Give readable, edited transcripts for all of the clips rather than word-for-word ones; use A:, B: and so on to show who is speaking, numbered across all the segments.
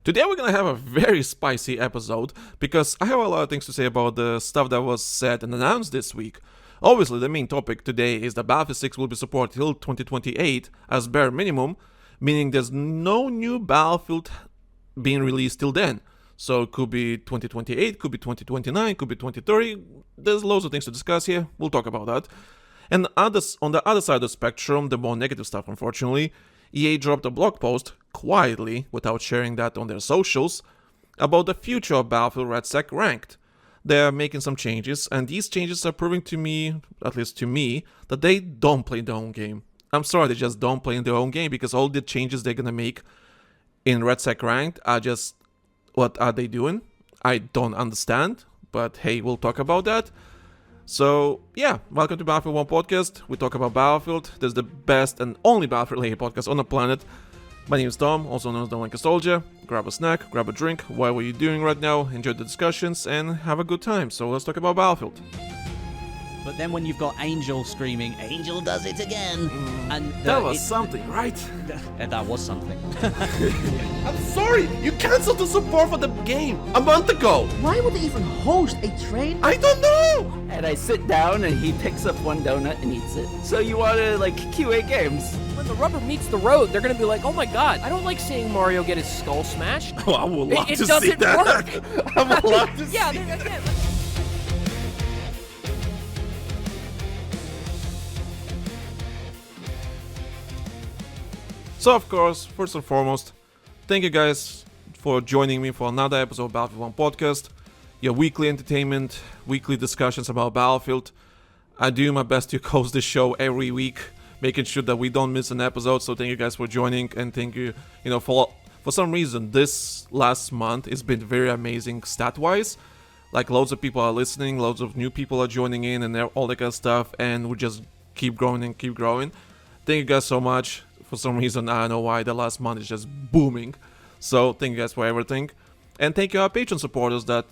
A: Today we're gonna have a very spicy episode because I have a lot of things to say about the stuff that was said and announced this week. Obviously, the main topic today is that Battlefield 6 will be supported till 2028 as bare minimum, meaning there's no new Battlefield being released till then. So it could be 2028, could be 2029, could be 2030. There's loads of things to discuss here. We'll talk about that. And on the other side of the spectrum, the more negative stuff, unfortunately, EA dropped a blog post quietly, without sharing that on their socials, about the future of Battlefield RedSec Ranked. They're making some changes, and these changes are proving to me, at least to me, that they don't play their own game. I'm sorry, they just don't play their own game, because all the changes they're gonna make in RedSec Ranked are just, what are they doing? I don't understand, but hey, we'll talk about that. So, yeah, welcome to Battlefield 1 Podcast. We talk about Battlefield. This is the best and only Battlefield-related podcast on the planet. My name is Tom, also known as TheLankySoldier. Grab a snack, grab a drink, whatever you're doing right now, enjoy the discussions, and have a good time. So let's talk about Battlefield.
B: But then when you've got Angel screaming, Angel does it again! And
A: that was something, right?
B: That was something.
A: I'm sorry, you cancelled the support for the game a month ago!
C: Why would they even host a trade?
A: I don't know!
D: And I sit down and he picks up one donut and eats it. So you want to QA games?
E: When the rubber meets the road, they're gonna be like, oh my god, I don't like seeing Mario get his skull smashed.
A: Oh, I would love
E: It
A: to see
E: doesn't
A: that.
E: work.
A: I would love to
E: Yeah,
A: see that.
E: again.
A: So, of course, first and foremost, thank you guys for joining me for another episode of Battlefield 1 Podcast, your weekly entertainment, weekly discussions about Battlefield. I do my best to host this show every week, making sure that we don't miss an episode, so thank you guys for joining, and thank you, for some reason, this last month has been very amazing stat-wise. Like, loads of people are listening, loads of new people are joining in, and all that kind of stuff, and we just keep growing and keep growing. Thank you guys so much. For some reason, I don't know why, the last month is just booming. So, thank you guys for everything. And thank you our Patreon supporters that,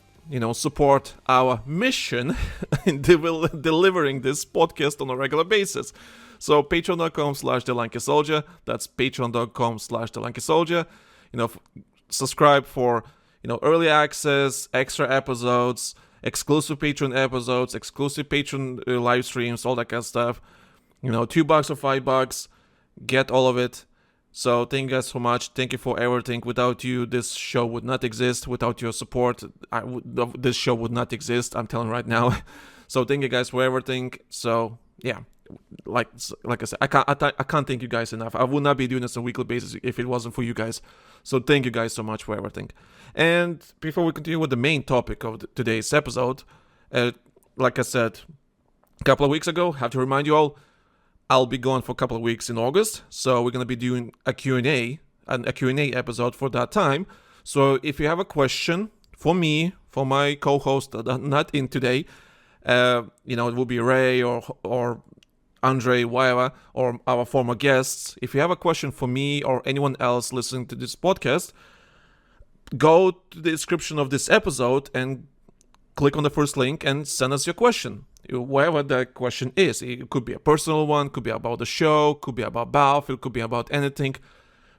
A: support our mission in delivering this podcast on a regular basis. So, patreon.com/TheLankySoldier. That's patreon.com/TheLankySoldier. Subscribe for, early access, extra episodes, exclusive Patreon episodes, exclusive Patreon live streams, all that kind of stuff. $2 or $5. Get all of it. So thank you guys so much. Thank you for everything. Without you, this show would not exist. Without your support, this show would not exist. I'm telling right now. So thank you guys for everything. So yeah, like I said, I can't thank you guys enough. I would not be doing this on a weekly basis if it wasn't for you guys. So thank you guys so much for everything. And before we continue with the main topic of today's episode, like I said a couple of weeks ago, I have to remind you all, I'll be gone for a couple of weeks in August, so we're going to be doing a Q&A episode for that time. So if you have a question for me, for my co-host that are not in today, it will be Ray or Andre, whatever, or our former guests. If you have a question for me or anyone else listening to this podcast, go to the description of this episode and click on the first link and send us your question. Whatever the question is. It could be a personal one, could be about the show, could be about Battlefield, could be about anything.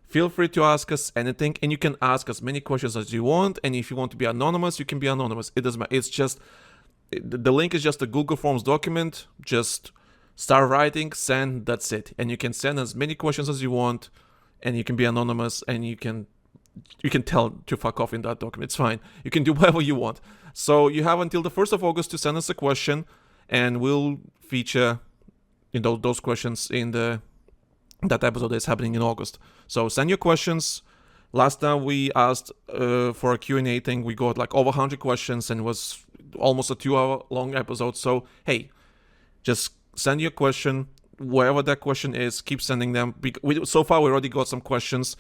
A: Feel free to ask us anything, and you can ask as many questions as you want, and if you want to be anonymous, you can be anonymous. It doesn't matter. It's just, the link is just a Google Forms document. Just start writing, send, that's it. And you can send as many questions as you want, and you can be anonymous, and you can tell to fuck off in that document. It's fine. You can do whatever you want. So you have until the 1st of August to send us a question, and we'll feature those questions in that episode that's happening in August. So send your questions. Last time we asked for a Q&A thing, we got like over 100 questions, and it was almost a 2-hour long episode. So hey, just send your question, wherever that question is, keep sending them. So far we already got some questions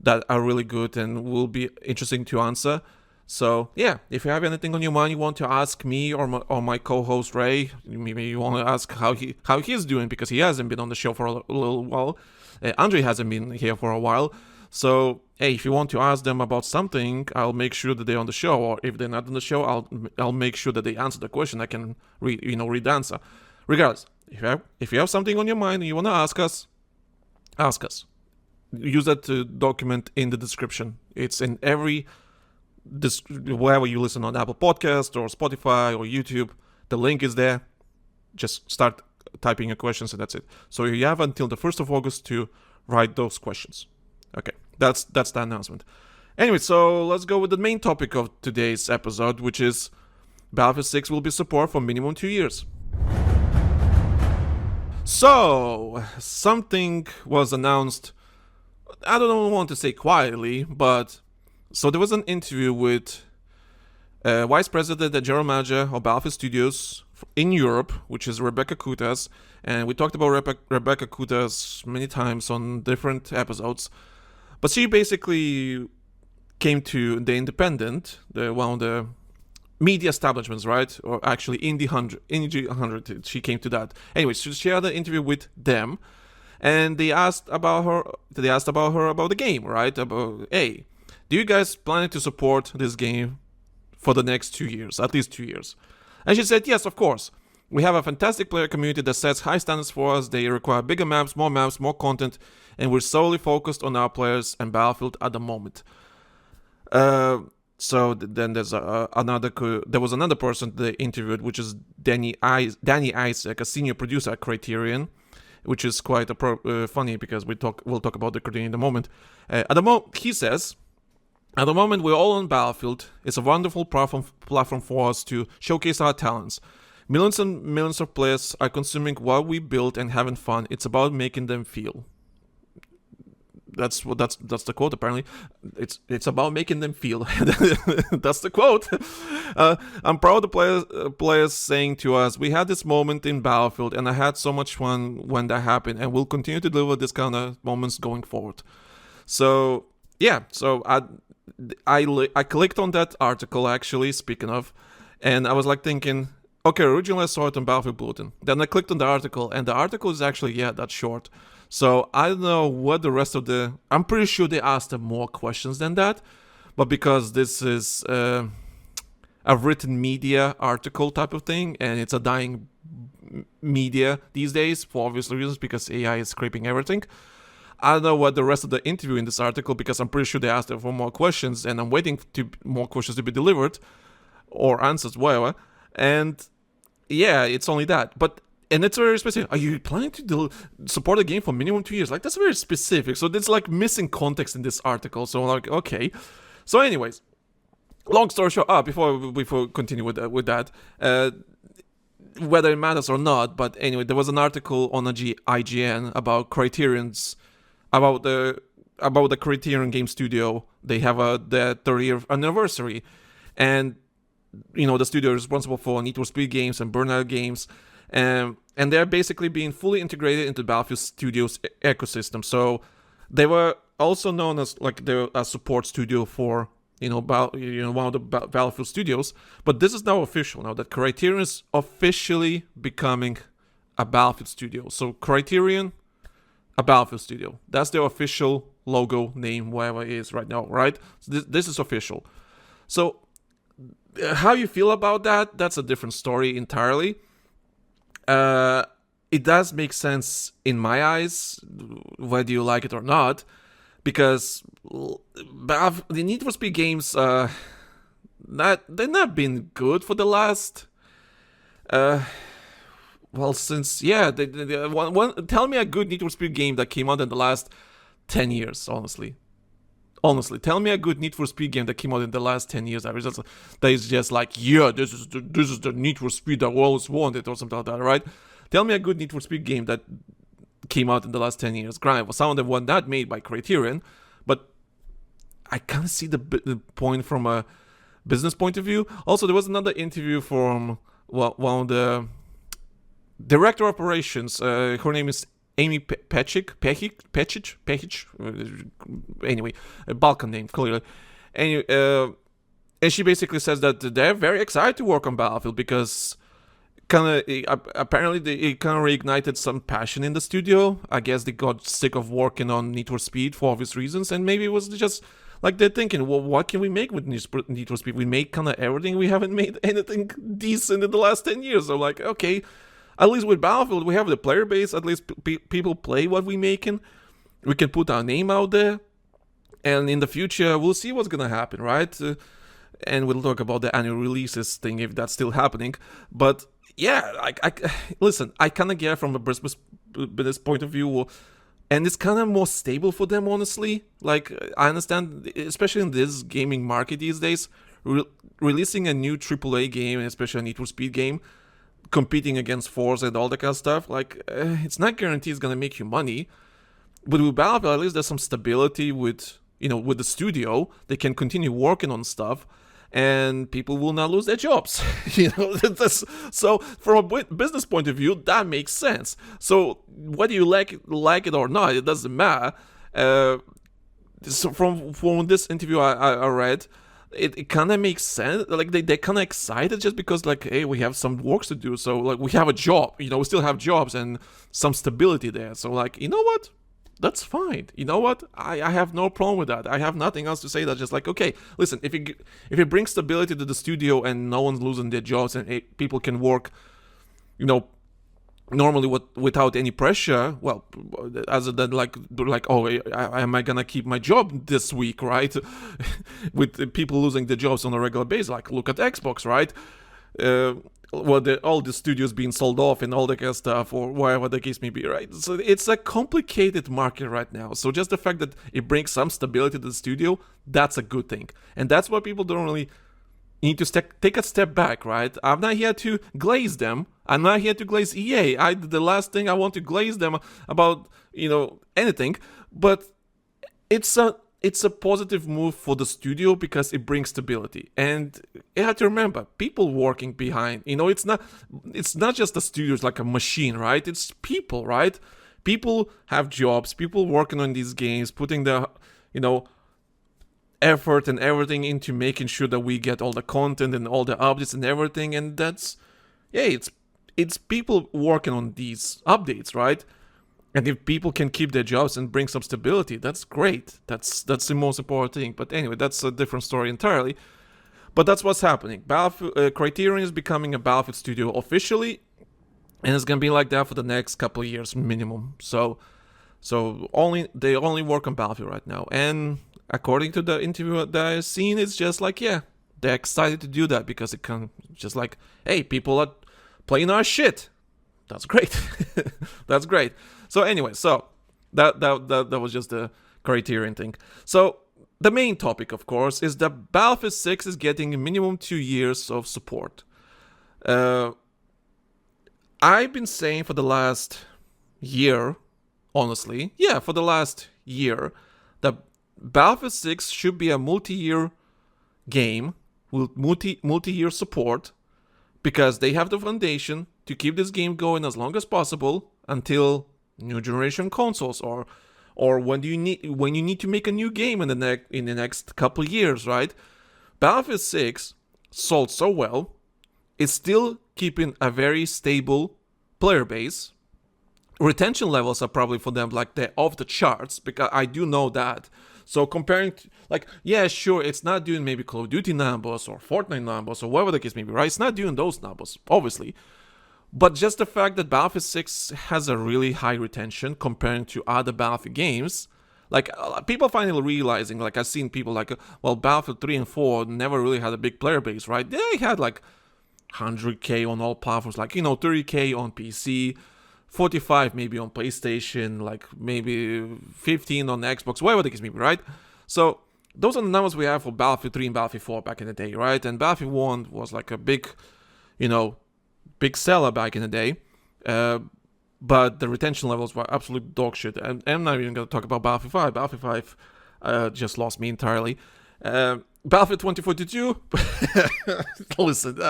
A: that are really good and will be interesting to answer. So yeah, if you have anything on your mind you want to ask me or my co-host Ray, maybe you want to ask how he's doing, because he hasn't been on the show for a little while. Andre hasn't been here for a while. So hey, if you want to ask them about something, I'll make sure that they're on the show. Or if they're not on the show, I'll make sure that they answer the question. I can read the answer. Regardless, if you have something on your mind and you want to ask us, use that document in the description. It's in every wherever you listen on Apple Podcast or Spotify or YouTube. The link is there. Just start typing your questions and that's it. So you have until the 1st of August to write those questions. Okay, that's the announcement. Anyway, so let's go with the main topic of today's episode, which is Battlefield 6 will be support for minimum 2 years. So, something was announced, I don't want to say quietly, but so there was an interview with Vice President and General Manager of Battlefield Studios in Europe, which is Rebecca Kutas, and we talked about Rebecca Kutas many times on different episodes, but she basically came to The Independent, one of the media establishments, right? Or actually Indie 100, she came to that. Anyway, she had an interview with them, and they asked about her about the game, right? About, hey, do you guys plan to support this game for the next 2 years, at least 2 years? And she said, yes, of course. We have a fantastic player community that sets high standards for us. They require bigger maps, more content, and we're solely focused on our players and Battlefield at the moment. So then there was another person they interviewed, which is Danny Isaac, a senior producer at Criterion, which is quite funny because we'll talk about the Criterion in a moment. He says, at the moment we're all on Battlefield. It's a wonderful platform for us to showcase our talents. Millions and millions of players are consuming what we built and having fun. It's about making them feel. That's the quote. Apparently, it's about making them feel. That's the quote. I'm proud of the players saying to us, "We had this moment in Battlefield, and I had so much fun when that happened, and we'll continue to deliver this kind of moments going forward." So yeah, so I clicked on that article actually. Speaking of, and I was like thinking, okay, originally I saw it on Battlefield Bulletin. Then I clicked on the article, and the article is actually that's short. So I don't know what the rest of I'm pretty sure they asked them more questions than that, but because this is a written media article type of thing, and it's a dying media these days for obvious reasons because AI is scraping everything. I don't know what the rest of the interview in this article, because I'm pretty sure they asked them for more questions, and I'm waiting to more questions to be delivered or answers, whatever. And yeah, it's only that, and it's very specific. Are you planning to support a game for minimum 2 years? Like, that's very specific. So there's like missing context in this article. So like, okay. So anyways, long story short, before we continue with that, whether it matters or not, but anyway, there was an article on IGN about Criterion's, about the Criterion Game Studio. They have their 30-year anniversary, and the studio is responsible for Need for Speed games and Burnout games. And they're basically being fully integrated into Battlefield Studios ecosystem. So they were also known as like they're a support studio for one of the Battlefield studios. But this is now official now that Criterion is officially becoming a Battlefield studio. So Criterion, a Battlefield studio. That's their official logo name, wherever it is right now, right? So this is official. So how you feel about that? That's a different story entirely. It does make sense in my eyes, whether you like it or not, because the Need for Speed games, they've not been good for the last, since, tell me a good Need for Speed game that came out in the last 10 years, honestly. Honestly, tell me a good Need for Speed game that came out in the last 10 years that is just like, yeah, this is the Need for Speed that we always wanted, or something like that, right? Tell me a good Need for Speed game that came out in the last 10 years. Granted, some of them were not made by Criterion, but I kind of see the point from a business point of view. Also, there was another interview from one of the director of operations. Her name is Amy Pechic, anyway, a Balkan name, clearly. And she basically says that they're very excited to work on Battlefield because apparently it kind of reignited some passion in the studio. I guess they got sick of working on Need for Speed for obvious reasons, and maybe it was just like they're thinking, well, what can we make with Need for Speed? We made kind of everything. We haven't made anything decent in the last 10 years. So like, okay, at least with Battlefield, we have the player base. At least people play what we're making. we can put our name out there, and in the future we'll see what's gonna happen, right? And we'll talk about the annual releases thing if that's still happening. But yeah, listen, I kind of get from a business point of view, and it's kind of more stable for them, honestly. Like, I understand, especially in this gaming market these days, releasing a new AAA game, and especially a Need for Speed game, competing against Forza and all that kind of stuff, like, it's not guaranteed it's gonna make you money. But with Battlefield, at least there's some stability with, with the studio. They can continue working on stuff, and people will not lose their jobs. So from a business point of view, that makes sense. So whether you like it or not, it doesn't matter. So from this interview I read, it kind of makes sense. Like, they're kind of excited just because, like, hey, we have some work to do. So, like, we have a job. We still have jobs and some stability there. So, like, you know what? That's fine. You know what? I have no problem with that. I have nothing else to say. That's just like, okay, listen, if it brings stability to the studio and no one's losing their jobs and people can work, normally without any pressure, well, other than like, oh, am I gonna keep my job this week, right? With people losing their jobs on a regular basis, like, look at Xbox, right? All the studios being sold off and all that kind of stuff, or whatever the case may be, right? So it's a complicated market right now. So just the fact that it brings some stability to the studio, that's a good thing. And that's why people don't really need to take a step back, right? I'm not here to glaze them. I'm not here to glaze EA. The last thing I want to glaze them about, anything. But it's a positive move for the studio because it brings stability. And you have to remember, people working behind, it's not just the studios like a machine, right? It's people, right? People have jobs, people working on these games, putting their, effort and everything into making sure that we get all the content and all the updates and everything. And that's, it's people working on these updates, right? And if people can keep their jobs and bring some stability, that's great. That's the most important thing. But anyway, that's a different story entirely. But that's what's happening. Criterion is becoming a Battlefield studio officially, and it's gonna be like that for the next couple of years minimum. So they only work on Battlefield right now. And according to the interview that I've seen, it's just like, yeah, they're excited to do that because it can just like, hey, people are playing our shit. That's great. That's great. So anyway, that was just the Criterion thing. So the main topic, of course, is that Battlefield 6 is getting a minimum 2 years of support. I've been saying for the last year, honestly, for the last year, that Battlefield 6 should be a multi-year game with multi-year support, because they have the foundation to keep this game going as long as possible until new generation consoles, or when you need to make a new game in the next couple years, right? Battlefield 6 sold so well, it's still keeping a very stable player base. Retention levels are probably for them like they're off the charts, because I do know that. So comparing to, like, yeah, sure, it's not doing maybe Call of Duty numbers or Fortnite numbers or whatever the case may be, right? It's not doing those numbers, obviously. But just the fact that Battlefield 6 has a really high retention comparing to other Battlefield games, like, people finally realizing, like, I've seen people like, well, Battlefield 3 and 4 never really had a big player base, right? They had like 100k on all platforms, like, 30k on PC, 45 maybe on PlayStation, like maybe 15 on Xbox, whatever the case may be, right? So those are the numbers we have for Battlefield 3 and Battlefield 4 back in the day, right? And Battlefield 1 was like a big seller back in the day. But the retention levels were absolute dog shit. And I'm not even going to talk about Battlefield 5. Battlefield 5 just lost me entirely. Battlefield 2042, listen,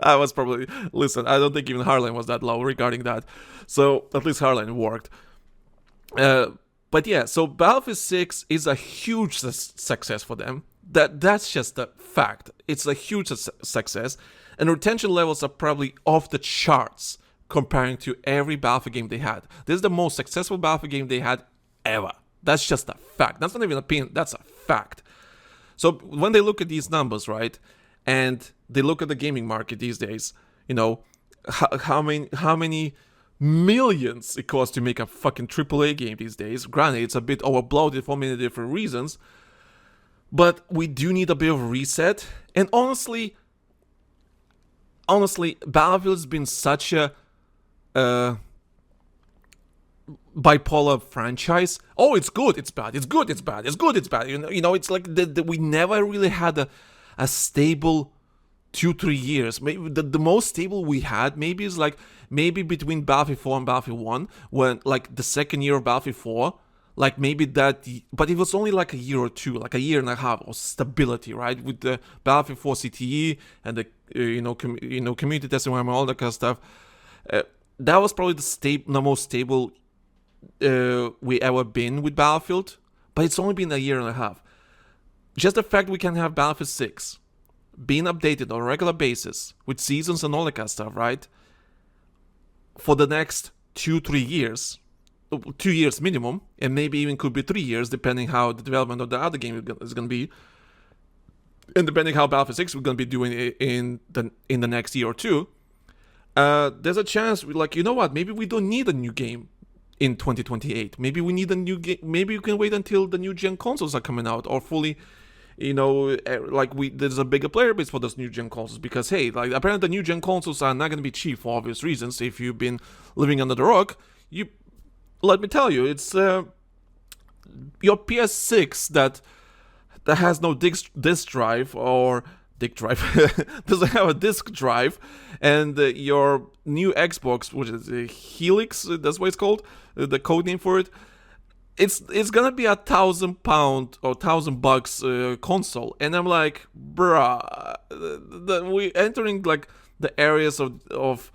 A: I was probably, I don't think even Hardline was that low regarding that. So at least Hardline worked. But yeah, so Battlefield 6 is a huge success for them. That's just a fact. It's a huge success. And retention levels are probably off the charts comparing to every Battlefield game they had. This is the most successful Battlefield game they had ever. That's just a fact. That's not even an opinion. That's a fact. So when they look at these numbers, right, and they look at the gaming market these days, how many millions it costs to make a fucking AAA game these days. Granted, it's a bit overbloated for many different reasons, but we do need a bit of a reset. And honestly, Battlefield's been such a bipolar franchise. Oh, it's good, it's bad, it's good, it's bad, it's good, it's bad. You know, it's like we never really had a stable 2-3 years. Maybe the most stable we had maybe is like maybe between Battlefield 4 and Battlefield 1, when like the second year of Battlefield 4, like maybe that, but it was only like a year or two, like a year and a half of stability, right? With the Battlefield 4 CTE and the community testing and all that kind of stuff. That was probably the most stable we ever been with Battlefield, but it's only been a year and a half. Just the fact we can have Battlefield 6 being updated on a regular basis with seasons and all that kind of stuff, right? For the next 2-3 years, 2 years minimum, and maybe even could be 3 years, depending how the development of the other game is going to be, and depending how Battlefield 6 we're going to be doing in the next year or two. There's a chance, like, you know what? Maybe we don't need a new game in 2028. Maybe we need a new game. Maybe you can wait until the new gen consoles are coming out, or fully. There's a bigger player base for those new gen consoles, because hey, like apparently the new gen consoles are not going to be cheap for obvious reasons. If you've been living under the rock, let me tell you, it's your PS6 that has no disk drive or disk drive doesn't have a disk drive, and your new Xbox, which is Helix, that's what it's called, the code name for it. It's gonna be £1,000 or $1,000 console, and I'm like, bruh, we entering like the areas of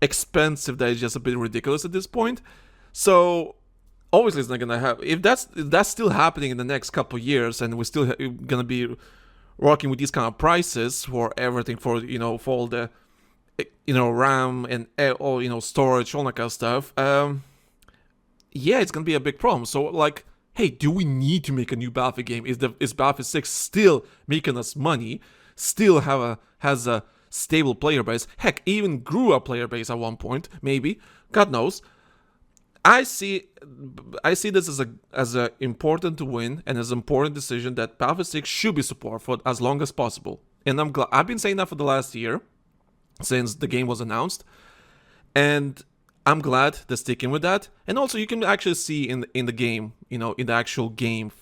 A: expensive that is just a bit ridiculous at this point. So obviously it's not gonna have. If that's still happening in the next couple of years, and we're still gonna be rocking with these kind of prices for everything, for all the RAM and all storage, all that kind of stuff. Yeah, it's gonna be a big problem. So like, hey, do we need to make a new Battlefield game? Is Battlefield 6 still making us money? Still has a stable player base? Heck, even grew a player base at one point, maybe. God knows. I see this as a important win and as an important decision that Battlefield 6 should be supported for as long as possible. And I'm glad. I've been saying that for the last year, since the game was announced, and I'm glad they're sticking with that. And also, you can actually see in the game, in the actual game,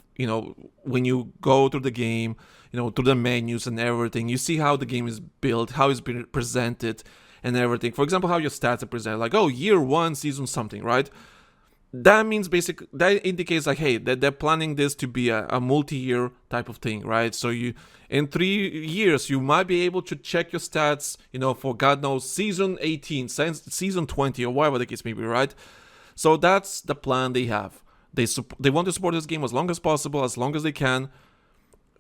A: when you go through the game, through the menus and everything, you see how the game is built, how it's been presented, and everything. For example, how your stats are presented, like, oh, year 1, season something, right? That means that indicates like, hey, that they're planning this to be a multi-year type of thing, right? So in 3 years, you might be able to check your stats, for God knows, season 18, season 20, or whatever the case may be, right? So that's the plan they have. They want to support this game as long as possible, as long as they can,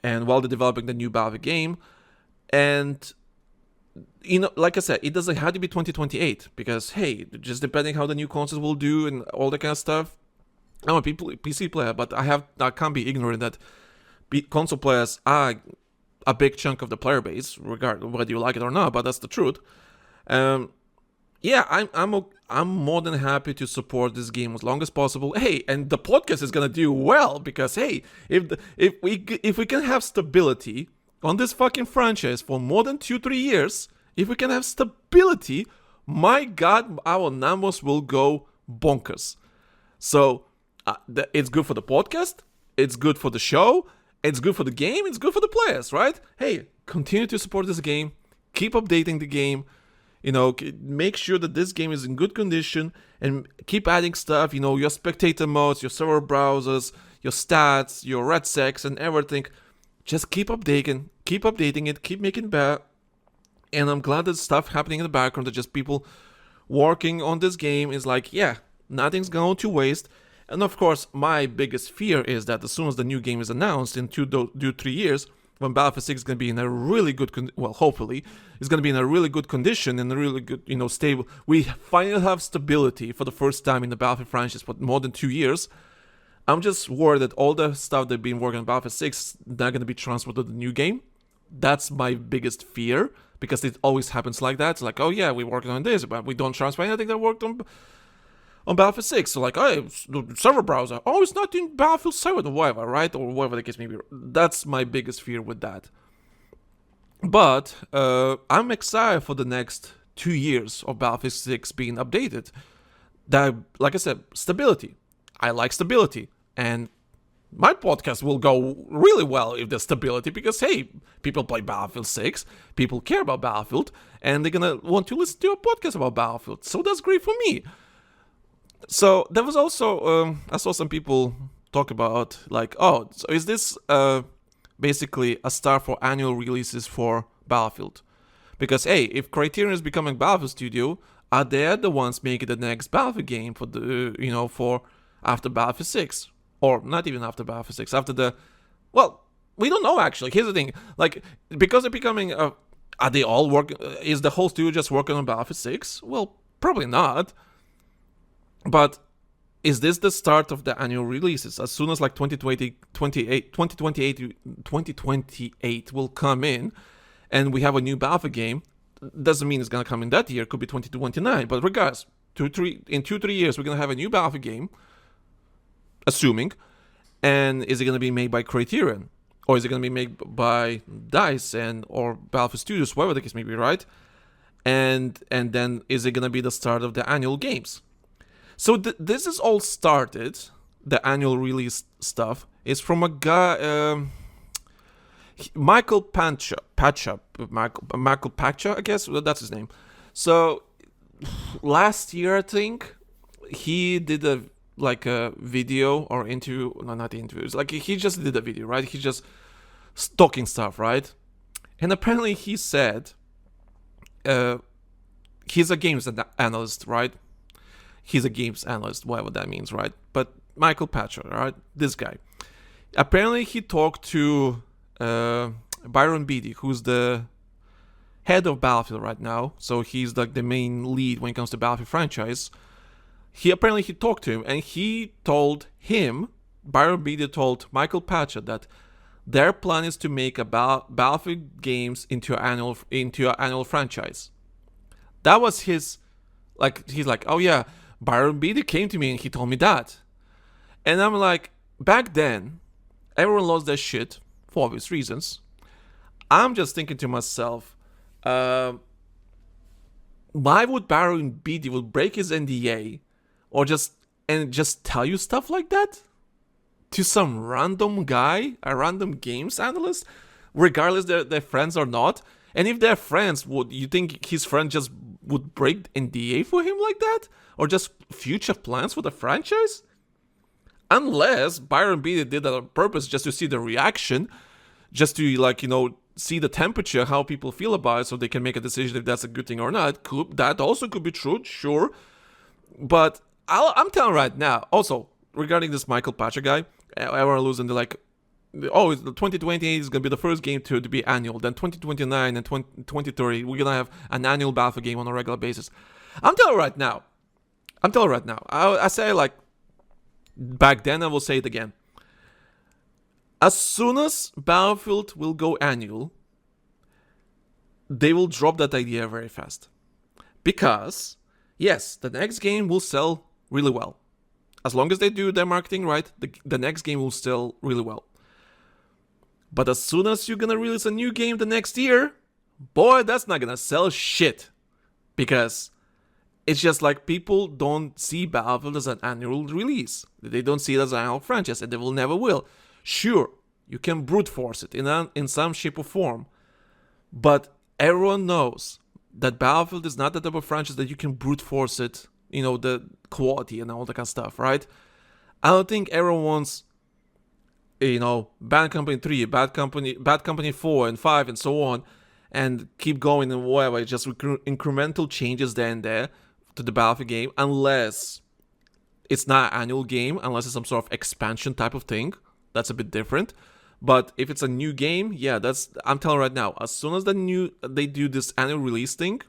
A: and while they're developing the new Battlefield game. And like I said, it doesn't have to be 2028, because hey, just depending how the new consoles will do and all that kind of stuff. I'm a PC player, but I can't be ignorant that console players are a big chunk of the player base, regardless whether you like it or not. But that's the truth. Yeah, I'm more than happy to support this game as long as possible. Hey, and the podcast is gonna do well, because hey, if we can have stability on this fucking franchise for more than 2-3 years, if we can have stability, my God, our numbers will go bonkers. So it's good for the podcast, it's good for the show, it's good for the game, it's good for the players, right? Hey, continue to support this game, keep updating the game, make sure that this game is in good condition, and keep adding stuff, your spectator modes, your server browsers, your stats, your RedSec and everything. Just keep updating it, keep making it better. And I'm glad there's stuff happening in the background, that just people working on this game is like, yeah, nothing's going to waste. And of course, my biggest fear is that as soon as the new game is announced in 2-3 years, when Battlefield 6 is going to be in a really good, hopefully, it's going to be in a really good condition and a really good, stable. We finally have stability for the first time in the Battlefield franchise for more than 2 years. I'm just worried that all the stuff they've been working on Battlefield 6 is not going to be transferred to the new game. That's my biggest fear, because it always happens like that. It's like, oh yeah, we're working on this, but we don't transfer anything that worked on Battlefield 6. So like, oh, server browser. Oh, it's not in Battlefield 7 or whatever, right? Or whatever the case may be. That's my biggest fear with that. But I'm excited for the next 2 years of Battlefield 6 being updated. That, like I said, stability. I like stability. And my podcast will go really well if there's stability, because, hey, people play Battlefield 6, people care about Battlefield, and they're gonna want to listen to a podcast about Battlefield. So that's great for me. So there was also, I saw some people talk about, like, oh, so is this basically a start for annual releases for Battlefield? Because, hey, if Criterion is becoming Battlefield Studio, are they the ones making the next Battlefield game for the, for after Battlefield 6? Or not even after Battlefield 6, after the... Well, we don't know, actually. Here's the thing. Like, because they're becoming... are they all working... is the whole studio just working on Battlefield 6? Well, probably not. But is this the start of the annual releases? As soon as, like, 2028 will come in, and we have a new Battlefield game, doesn't mean it's going to come in that year. It could be 2029. But regardless, in 2-3 years, we're going to have a new Battlefield game, assuming. And is it going to be made by Criterion, or is it going to be made by DICE or Battlefield Studios, whatever the case may be, right? And then is it going to be the start of the annual games? So this is all started. The annual release stuff is from a guy, Michael Pacha, I guess that's his name. So last year, I think he did a video or interview, no, not interviews, like he just did a video, right? He just talking stuff, right? And apparently he said, he's a games analyst, right? He's a games analyst, whatever that means, right? But Michael Pacha, right? This guy. Apparently he talked to Byron Beatty, who's the head of Battlefield right now. So he's like the main lead when it comes to Battlefield franchise. He talked to him, and Byron Beatty told Michael Pacha that their plan is to make a Battlefield games into an annual franchise. That was his, like, he's like, oh yeah, Byron Beatty came to me and he told me that. And I'm like, back then, everyone lost their shit for obvious reasons. I'm just thinking to myself, why would Byron Beatty would break his NDA or just tell you stuff like that to some random guy, a random games analyst, regardless they're friends or not? And if they're friends, would you think his friend just would break NDA for him like that? Or just future plans for the franchise? Unless Byron Beatty did that on purpose just to see the reaction, just to, see the temperature, how people feel about it, so they can make a decision if that's a good thing or not. That also could be true, sure. But I'm telling right now, also, regarding this Michael Pacha guy, everyone losing the 2028 is going to be the first game to be annual. Then 2029 and 2030, we're going to have an annual Battlefield game on a regular basis. I'm telling right now. I say, back then, I will say it again. As soon as Battlefield will go annual, they will drop that idea very fast. Because, yes, the next game will sell really well. As long as they do their marketing right, the next game will sell really well. But as soon as you're gonna release a new game the next year, boy, that's not gonna sell shit. Because it's just like people don't see Battlefield as an annual release. They don't see it as an annual franchise, and they will never will. Sure, you can brute force it in some shape or form. But everyone knows that Battlefield is not the type of franchise that you can brute force it, the quality and all that kind of stuff, right? I don't think everyone wants, Bad Company 3, Bad Company 4 and 5 and so on, and keep going and whatever. It's just incremental changes there and there to the Battlefield game, unless it's not an annual game, unless it's some sort of expansion type of thing. That's a bit different. But if it's a new game, yeah, I'm telling right now, as soon as they do this annual release thing,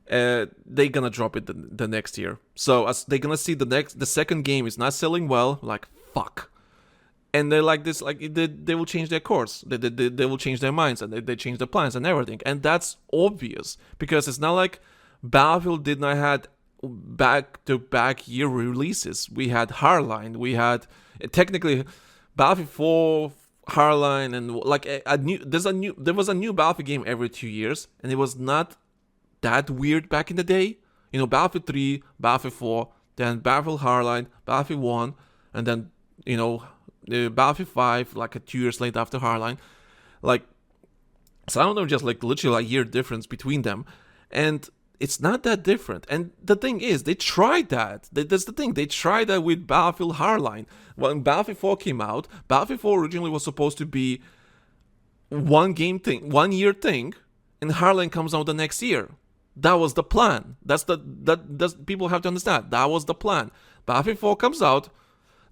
A: they're gonna drop it the next year. So as they're gonna see the second game is not selling well, like, fuck. And they're like this, like they will change their course, they will change their minds, and they change their plans and everything. And that's obvious, because it's not like Battlefield did not had back-to-back year releases. We had Hardline, we had technically Battlefield 4, Hardline, and like there was a new Battlefield game every 2 years, and it was not that weird back in the day. You know, Battlefield 3, Battlefield 4, then Battlefield Hardline, Battlefield 1, and then, you know, Battlefield 5, like 2 years later after Hardline. Like, some of them just like literally a year difference between them. And it's not that different. And the thing is, they tried that. That's the thing. They tried that with Battlefield Hardline. When Battlefield 4 came out, Battlefield 4 originally was supposed to be one year thing, and Hardline comes out the next year. That was the plan. That's people have to understand. That was the plan. Battlefield 4 comes out,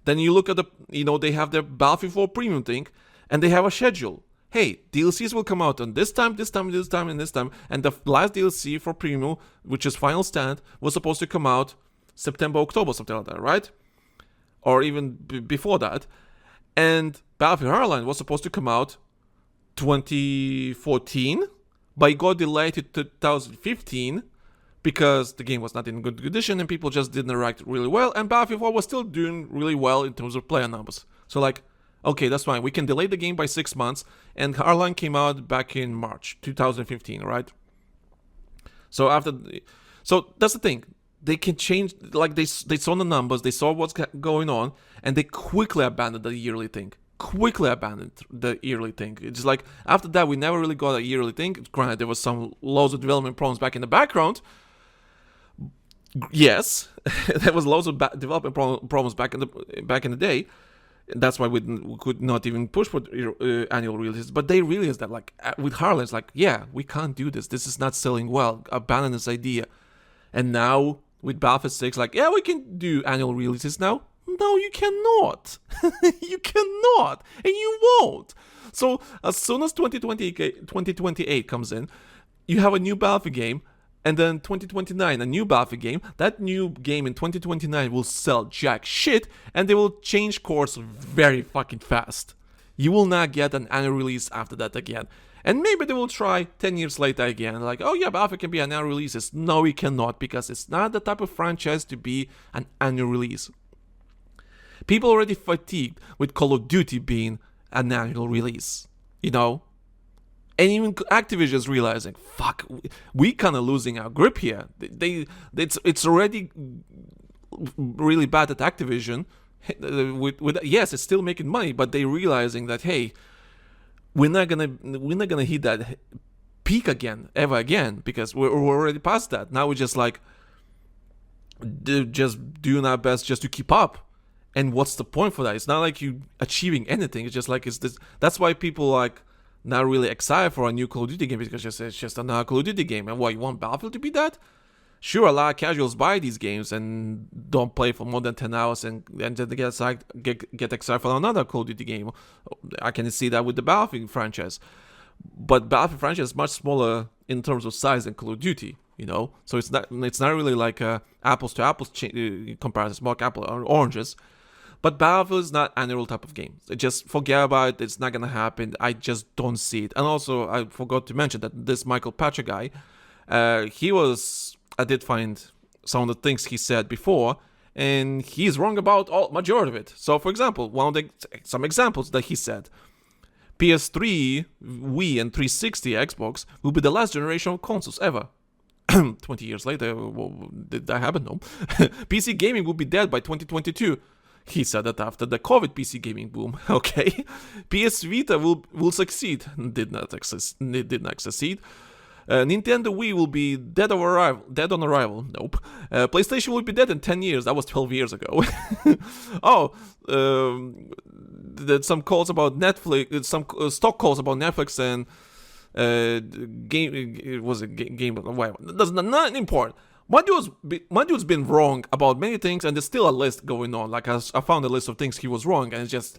A: then you look at they have their Battlefield 4 premium thing, and they have a schedule. Hey, DLCs will come out on this time, and this time. And the last DLC for premium, which is Final Stand, was supposed to come out September, October, something like that, right? Or even before that. And Battlefield Hardline was supposed to come out 2014, but it got delayed to 2015 because the game was not in good condition and people just didn't react really well. And Battlefield 4 was still doing really well in terms of player numbers. So like, okay, that's fine. We can delay the game by 6 months. And Hardline came out back in March 2015, right? So that's the thing. They can change, like they saw the numbers, they saw what's going on, and they quickly abandoned the yearly thing. It's like, after that, we never really got a yearly thing. Granted, there was some loads of development problems back in the background. Yes, there was loads of development problems back in the day. That's why we could not even push for annual releases. But they realized that, like, with Hardline, it's like, yeah, we can't do this. This is not selling well. Abandon this idea. And now with Battlefield 6, like, yeah, we can do annual releases now. No, you cannot. You cannot. And you won't. So as soon as 2028 comes in, you have a new Battlefield game. And then 2029, a new Battlefield game. That new game in 2029 will sell jack shit. And they will change course very fucking fast. You will not get an annual release after that again. And maybe they will try 10 years later again. Like, oh yeah, Battlefield can be an annual release. No, it cannot. Because it's not the type of franchise to be an annual release. People already fatigued with Call of Duty being an annual release, you know? And even Activision's realizing, fuck, we kind of losing our grip here. It's already really bad at Activision. Yes, it's still making money, but they realizing that, hey, we're not gonna hit that peak ever again, because we're already past that. Now we're just like, just doing our best just to keep up. And what's the point for that? It's not like you achieving anything. It's just like, it's this. That's why people like not really excited for a new Call of Duty game, because it's just another Call of Duty game. And what, you want Battlefield to be that? Sure, a lot of casuals buy these games and don't play for more than 10 hours and then get excited for another Call of Duty game. I can see that with the Battlefield franchise. But Battlefield franchise is much smaller in terms of size than Call of Duty, you know? So it's not really like apples to apples comparison, small apple or oranges. But Battlefield is not an annual type of game. Just forget about it. It's not going to happen. I just don't see it. And also, I forgot to mention that this Michael Patcher guy, I did find some of the things he said before, and he's wrong about majority of it. So, for example, some examples that he said: PS3, Wii, and 360 Xbox will be the last generation of consoles ever. 20 years later, did that happen? No. PC gaming will be dead by 2022. He said that after the COVID PC gaming boom. Okay. PS Vita will succeed. Did not succeed. Nintendo Wii will be dead on arrival. Nope. PlayStation will be dead in 10 years. That was 12 years ago. Some calls about Netflix, some stock calls about Netflix and game. Whatever. That's not important. My dude's been wrong about many things, and there's still a list going on. Like, I found a list of things he was wrong, and it's just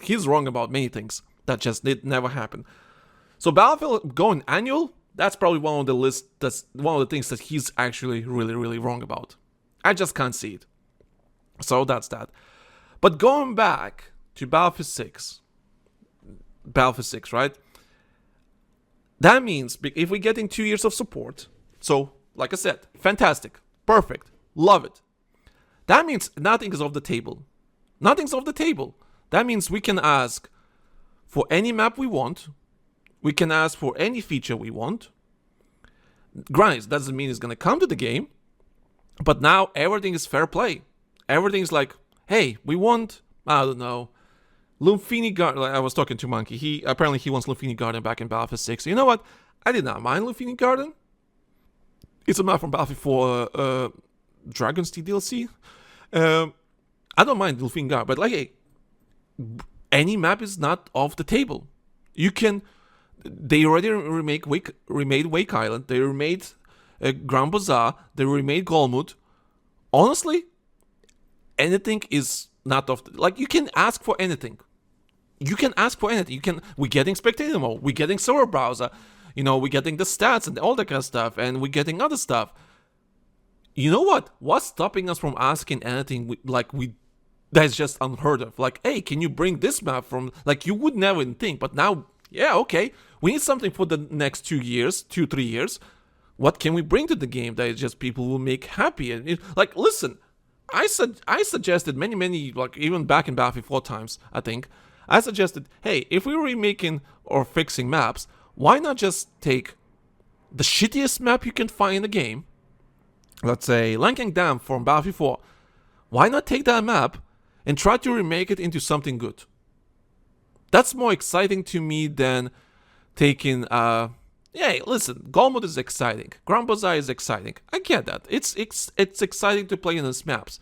A: he's wrong about many things that just never happen. So Battlefield going annual, that's probably one of the things that he's actually really, really wrong about. I just can't see it. So that's that. But going back to Battlefield 6, right? That means if we're getting 2 years of support, so like I said, fantastic, perfect, love it. That means nothing is off the table. Nothing's off the table. That means we can ask for any map we want. We can ask for any feature we want. Granted, doesn't mean it's gonna come to the game, but now everything is fair play. Everything's like, hey, we want, I don't know, Lumphini Garden. I was talking to Monkey. He wants Lumphini Garden back in Battlefield 6. You know what? I did not mind Lumphini Garden. It's a map from Battlefield 4 Dragon's Teeth DLC. I don't mind Lumphini Garden, but like, hey, any map is not off the table. You can. They already remade Wake Island. They remade Grand Bazaar. They remade Golmud. Honestly, anything is not off. Like, you can ask for anything. You can ask for anything. We're getting spectator mode. We're getting server browser. We're getting the stats and all that kind of stuff, and we're getting other stuff. You know what? What's stopping us from asking anything that's just unheard of? Like, hey, can you bring this map from? Like, you would never think, but now, yeah, okay. We need something for the next 3 years. What can we bring to the game that is just people will make happy? And listen, I suggested many, like even back in Battlefield 4 times, I think, I suggested, hey, if we were remaking or fixing maps, why not just take the shittiest map you can find in the game? Let's say Lanking Dam from Battlefield 4. Why not take that map and try to remake it into something good? That's more exciting to me than taking, yeah, listen, Golmud is exciting. Grand Bazaar is exciting. I get that. It's exciting to play in those maps.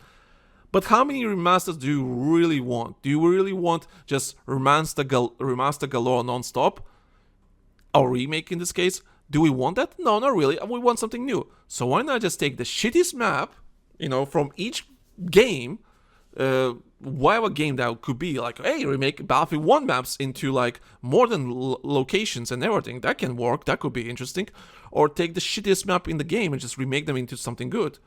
A: But how many remasters do you really want? Do you really want just remaster galore non-stop? Or remake in this case? Do we want that? No, not really. We want something new. So why not just take the shittiest map, from each game, whatever game that could be, like, hey, remake Battlefield 1 maps into like modern locations and everything. That can work. That could be interesting. Or take the shittiest map in the game and just remake them into something good.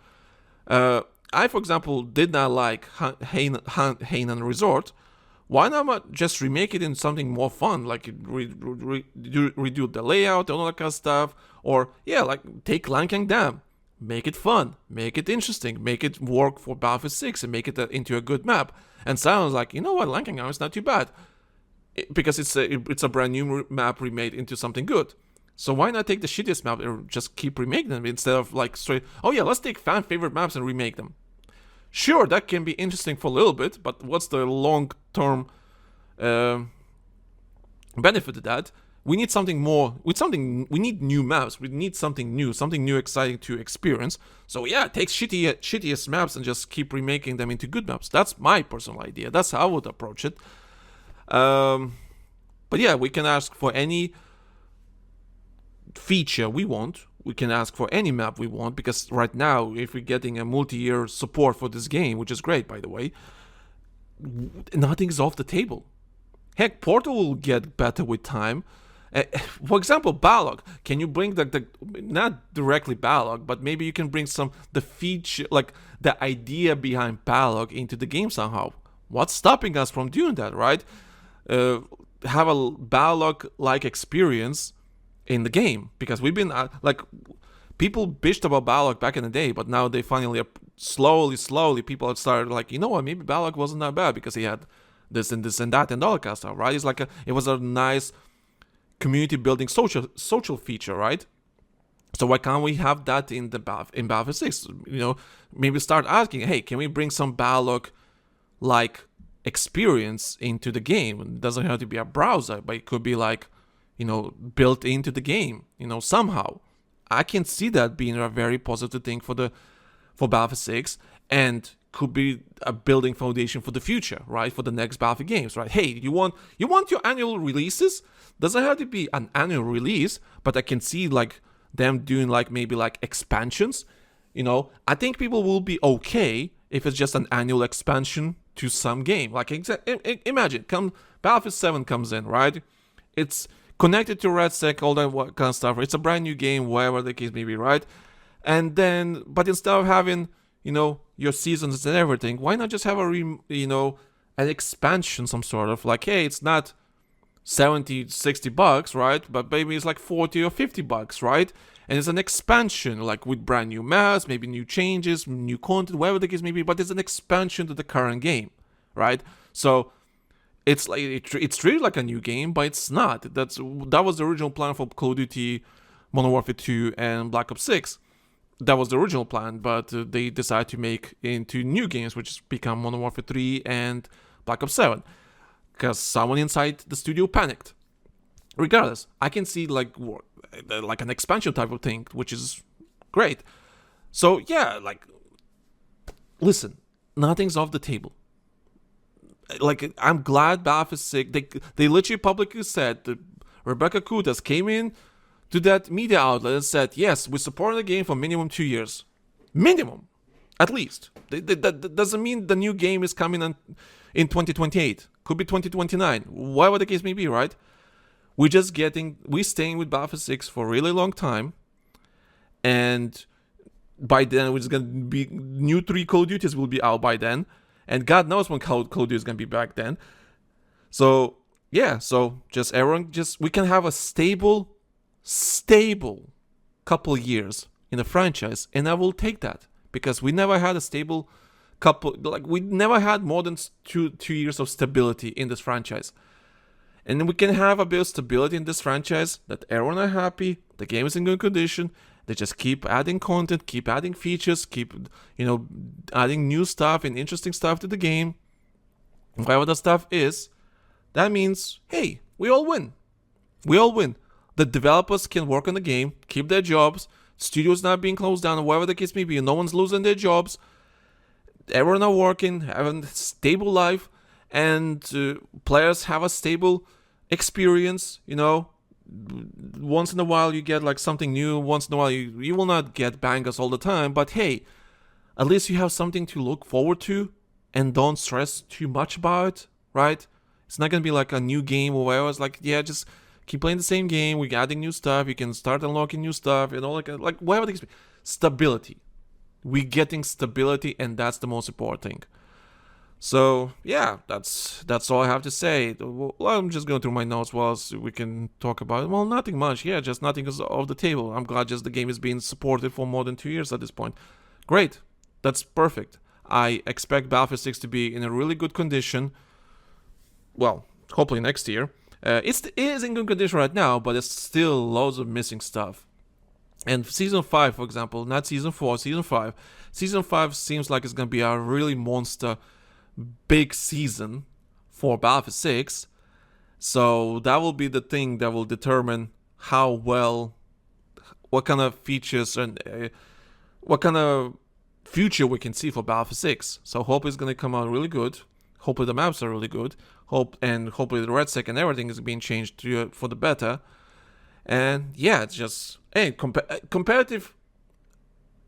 A: I, for example, did not like Hainan Resort. Why not just remake it into something more fun, like redo the layout and all that kind of stuff? Or, yeah, like take Lanking Dam. Make it fun, make it interesting, make it work for Battlefield 6 and make it into a good map. And sounds like, you know what, Lanking Dam is not too bad. Because it's a brand new map remade into something good. So why not take the shittiest map and just keep remaking them instead of like straight, oh yeah, let's take fan favorite maps and remake them. Sure, that can be interesting for a little bit, but what's the long-term benefit of that? We need something more. We need new maps. We need something new, exciting to experience. So yeah, take shittiest maps and just keep remaking them into good maps. That's my personal idea. That's how I would approach it. But yeah, we can ask for any feature we want. We can ask for any map we want, because right now, if we're getting a multi-year support for this game, which is great, by the way, nothing's off the table. Heck, Portal will get better with time. For example, Balog. Can you bring the not directly Balog, but maybe you can bring the feature, like the idea behind Balog into the game somehow? What's stopping us from doing that, right? Have a Balog-like experience in the game, because we've been people bitched about Balog back in the day, but now they finally slowly people have started like, you know what, maybe Balog wasn't that bad because he had this and that and all that kind of stuff, right? It was a nice community building social feature, right? So why can't we have that in Battlefield 6? Maybe start asking, hey, can we bring some Balog like experience into the game? It doesn't have to be a browser, but it could be like, built into the game, somehow. I can see that being a very positive thing for Battlefield 6, and could be a building foundation for the future, right? For the next Battlefield games, right? Hey, you want your annual releases? Doesn't have to be an annual release, but I can see like them doing like maybe like expansions. I think people will be okay if it's just an annual expansion to some game. Like imagine, Battlefield 7 comes in, right? It's connected to RedSec, all that kind of stuff. It's a brand new game, whatever the case may be, right? And then, but instead of having, your seasons and everything, why not just have an expansion, some sort of like, hey, it's not $70-$60, right? But maybe it's like $40 or $50, right? And it's an expansion, like with brand new maps, maybe new changes, new content, whatever the case may be. But it's an expansion to the current game, right? So it's like it's treated like a new game, but it's not. That was the original plan for Call of Duty, Modern Warfare 2, and Black Ops 6. That was the original plan, but they decided to make into new games, which become Modern Warfare 3 and Black Ops 7, because someone inside the studio panicked. Regardless, I can see like an expansion type of thing, which is great. So yeah, like, listen, nothing's off the table. Like, I'm glad Battlefield 6, they literally publicly said that Rebecca Kutas came in to that media outlet and said, yes, we support the game for minimum 2 years. Minimum. At least. That doesn't mean the new game is coming in 2028. Could be 2029. Whatever the case may be, right? We're staying with Battlefield 6 for a really long time. And by then, it's going to be new 3 Call of Duties will be out by then. And God knows when Call of Duty is going to be back then. So, yeah. So, we can have a stable couple years in the franchise. And I will take that. Because we never had a stable we never had more than 2 years of stability in this franchise. And then we can have a bit of stability in this franchise, that everyone are happy, the game is in good condition, they just keep adding content, keep adding features, keep, adding new stuff and interesting stuff to the game. Whatever the stuff is, that means, hey, we all win. We all win. The developers can work on the game, keep their jobs, studios not being closed down, or whatever the case may be, no one's losing their jobs, everyone are working, having a stable life, and players have a stable experience. Once in a while you get like something new, once in a while you will not get bangers all the time, but hey, at least you have something to look forward to and don't stress too much about it, right? It's not gonna be like a new game or whatever. It's like, yeah, just keep playing the same game, we're adding new stuff, you can start unlocking new stuff, like whatever the stability. We're getting stability, and that's the most important thing. So yeah, that's all I have to say. Well, I'm just going through my notes so we can talk about it. Well, nothing much. Yeah, just nothing is off the table. I'm glad just the game is being supported for more than 2 years at this point. Great. That's perfect. I expect Battlefield 6 to be in a really good condition. Well, hopefully next year. It is in good condition right now, but there's still loads of missing stuff. And Season 5, for example, not Season 4, Season 5. Season 5 seems like it's going to be a really monster big season for Battlefield 6. So that will be the thing that will determine how well, what kind of features and what kind of future we can see for Battlefield 6. So hope it's going to come out really good. Hopefully the maps are really good. Hopefully the RedSec and everything is being changed for the better. And yeah, it's just, hey, competitive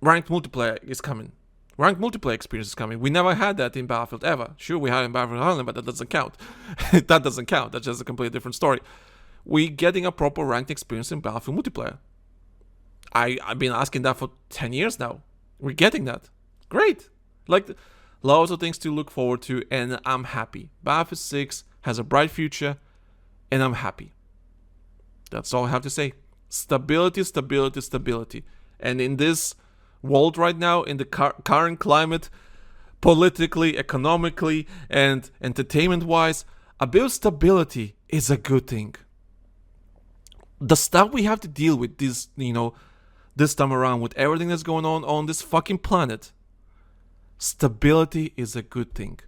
A: ranked multiplayer is coming. Ranked multiplayer experience is coming. We never had that in Battlefield ever. Sure, we had it in Battlefield Hardline, but that doesn't count. That doesn't count. That's just a completely different story. We're getting a proper ranked experience in Battlefield multiplayer. I've been asking that for 10 years now. We're getting that. Great. Like, lots of things to look forward to, and I'm happy. Battlefield 6 has a bright future, and I'm happy. That's all I have to say. Stability, stability, stability. And in this world right now, in the current climate, politically, economically, and entertainment-wise, a bit of stability is a good thing. The stuff we have to deal with this time around, with everything that's going on this fucking planet, stability is a good thing.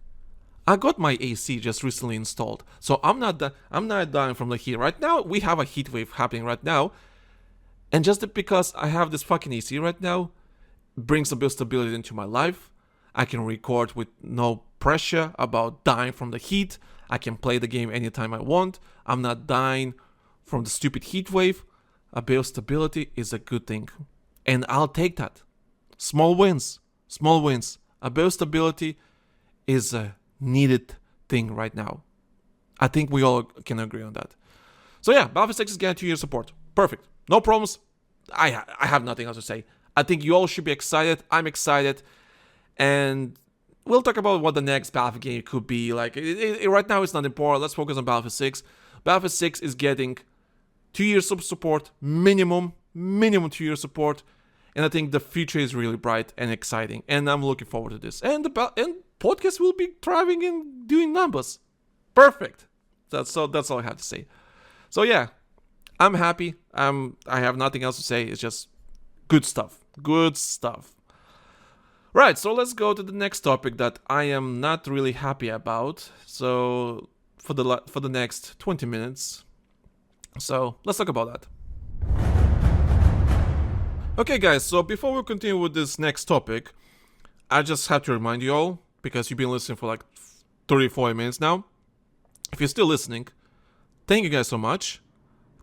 A: I got my AC just recently installed, so I'm not dying from the heat. Right now, we have a heat wave happening right now, and just because I have this fucking AC right now, brings a bit of stability into my life. I can record with no pressure about dying from the heat. I can play the game anytime I want. I'm not dying from the stupid heat wave. A bit of stability is a good thing, and I'll take that. Small wins. A bit of stability is a needed thing right now. I think we all can agree on that. So yeah, Battlefield 6 is getting 2 years support. Perfect. No problems. I have nothing else to say. I think you all should be excited. I'm excited. And we'll talk about what the next Battlefield game could be. Like, right now it's not important. Let's focus on Battlefield 6. Battlefield 6 is getting 2 years of support, minimum 2 years support. And I think the future is really bright and exciting. And I'm looking forward to this. And the podcast will be thriving and doing numbers. Perfect. That's all I have to say. So yeah, I'm happy. I have nothing else to say. It's just good stuff. Good stuff. Right, so let's go to the next topic that I am not really happy about. So for the next 20 minutes. So let's talk about that. Okay guys, so before we continue with this next topic, I just have to remind you all, because you've been listening for like 30-40 minutes now. If you're still listening, thank you guys so much.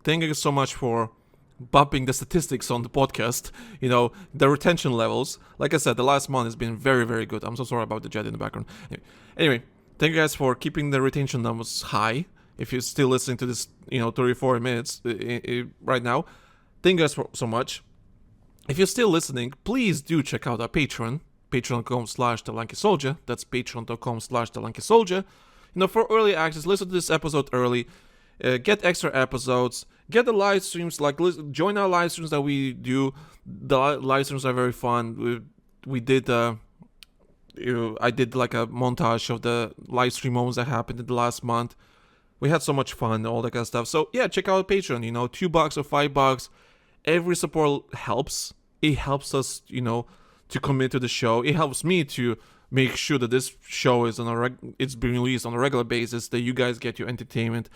A: Thank you so much for bumping the statistics on the podcast. You know, the retention levels. Like I said, the last month has been very, very good. I'm so sorry about the jet in the background. Anyway, thank you guys for keeping the retention numbers high. If you're still listening to this, 30-40 minutes right now, thank you guys so much. If you're still listening, please do check out our Patreon, patreon.com/TheLankySoldier. That's patreon.com/TheLankySoldier. For early access, listen to this episode early, get extra episodes, get the live streams, join our live streams that we do. The live streams are very fun. We did, I did like a montage of the live stream moments that happened in the last month. We had so much fun, all that kind of stuff. So yeah, check out Patreon, $2 or $5. Every support helps. It helps us, to commit to the show. It helps me to make sure that this show is it's being released on a regular basis, that you guys get your entertainment.